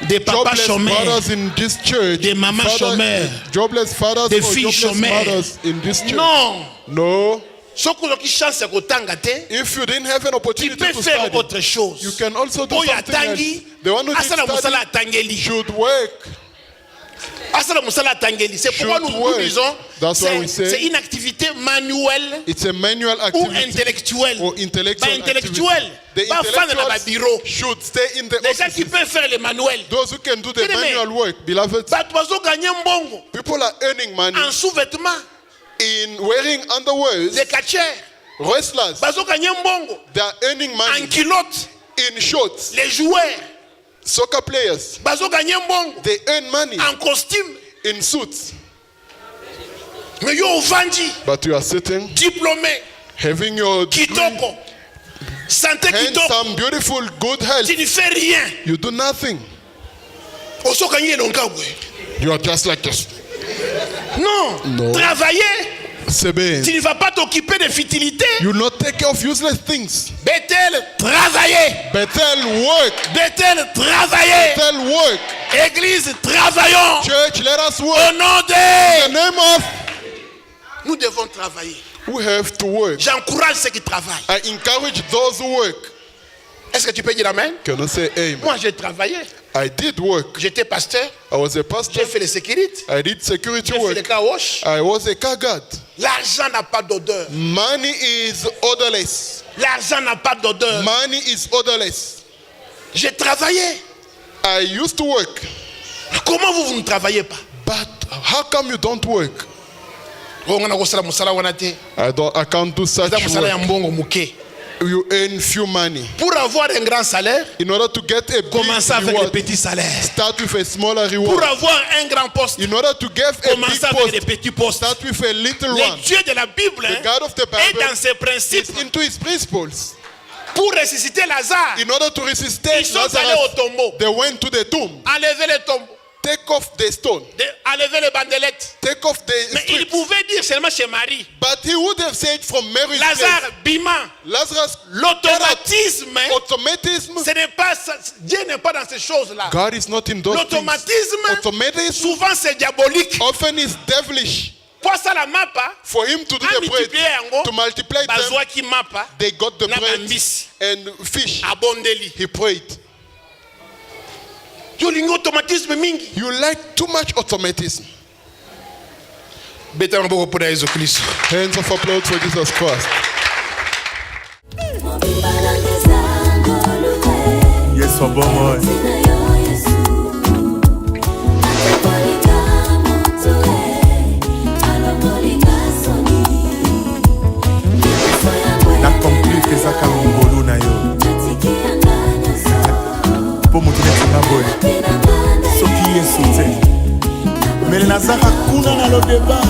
des papas jobless chômeurs, mothers in this church, des mamans chômeurs, jobless fathers des or filles jobless chômeurs. mothers in this church. Non. No. If you didn't have an opportunity to study, autre chose. You can also do something else. The one who did study should work. C'est pourquoi nous disons c'est une activité manuelle it's a manual activity ou intellectuelle. Or intellectual intellectuelle. The intellectuals should stay in the les gens qui peuvent faire le manuel. Those who can do the manual work, beloved. People are earning money en sous-vêtements, in wearing underwear. Des catcheurs, wrestlers. They are earning money en culottes, in shorts. Les joueurs, soccer players, they earn money en costume, in suits. But you are sitting, diplômé, having your kitoko, santé kitoko, handsome, beautiful, good health. Tu ne fais rien. You do nothing. You are just like this. Non. Travailler. Tu ne vas pas t'occuper de futilités. You will not take care of useless things. Bethel, travailler. Bethel, work. Bethel, travailler. Bethel, work. Église, travaillons. Church, let us work. Au nom de... In the name of... Nous devons travailler. We have to work. J'encourage ceux qui travaillent. I encourage those who work. Est-ce que tu peux dire amen? Can I say amen? Moi, j'ai travaillé. I did work. J'étais pasteur. I was a pastor. J'ai fait les sécurités. I did security J'ai work. fait les car wash. I was a car guard. L'argent n'a pas d'odeur. Money is odorless. L'argent n'a pas d'odeur. Money is odorless. J'ai travaillé. I used to work. Comment vous ne travaillez pas? But how come you don't work? I can't do such work. You earn few money. Pour avoir un grand salaire, in order to get a commencez big avec reward, les petits salaires. Start with a smaller reward. Pour avoir un grand poste, in order to get a big commencez avec les post, petits postes. start with a little Le one. Dieu de la Bible The God of the est Bible dans ses principes. is into his principles. Pour ressusciter Lazare, In order to resuscitate ils sont allés au tombeau. they went to the tomb. Enlever le tombeau. Take off the stone. Enlever les bandelettes. Take off the Mais il strips. pouvait dire seulement chez Marie. But he would have said from Mary's Lazare, place, Bima. Lazarus, L'automatisme, automatism. ce n'est pas ça. Dieu n'est pas dans ces choses-là. God is not in those things. L'automatisme, Automatism souvent c'est diabolique. often is devilish. Pour ça la mapa, For him to do the bread, to multiply them, bazwa ki mapa, they got the na bread bambisi, and fish. abondeli. He prayed. Yo lingi automatisme mingi. You like too much automatism. Beta mboko pour Yesu Kristo. Hands of applause for Jesus Christ. Yes, bon boy. Na complique ezaka ngolo na yo. Po mutu netinga boye. Soki Yesu te. Mais nazaka kuna na lo débat.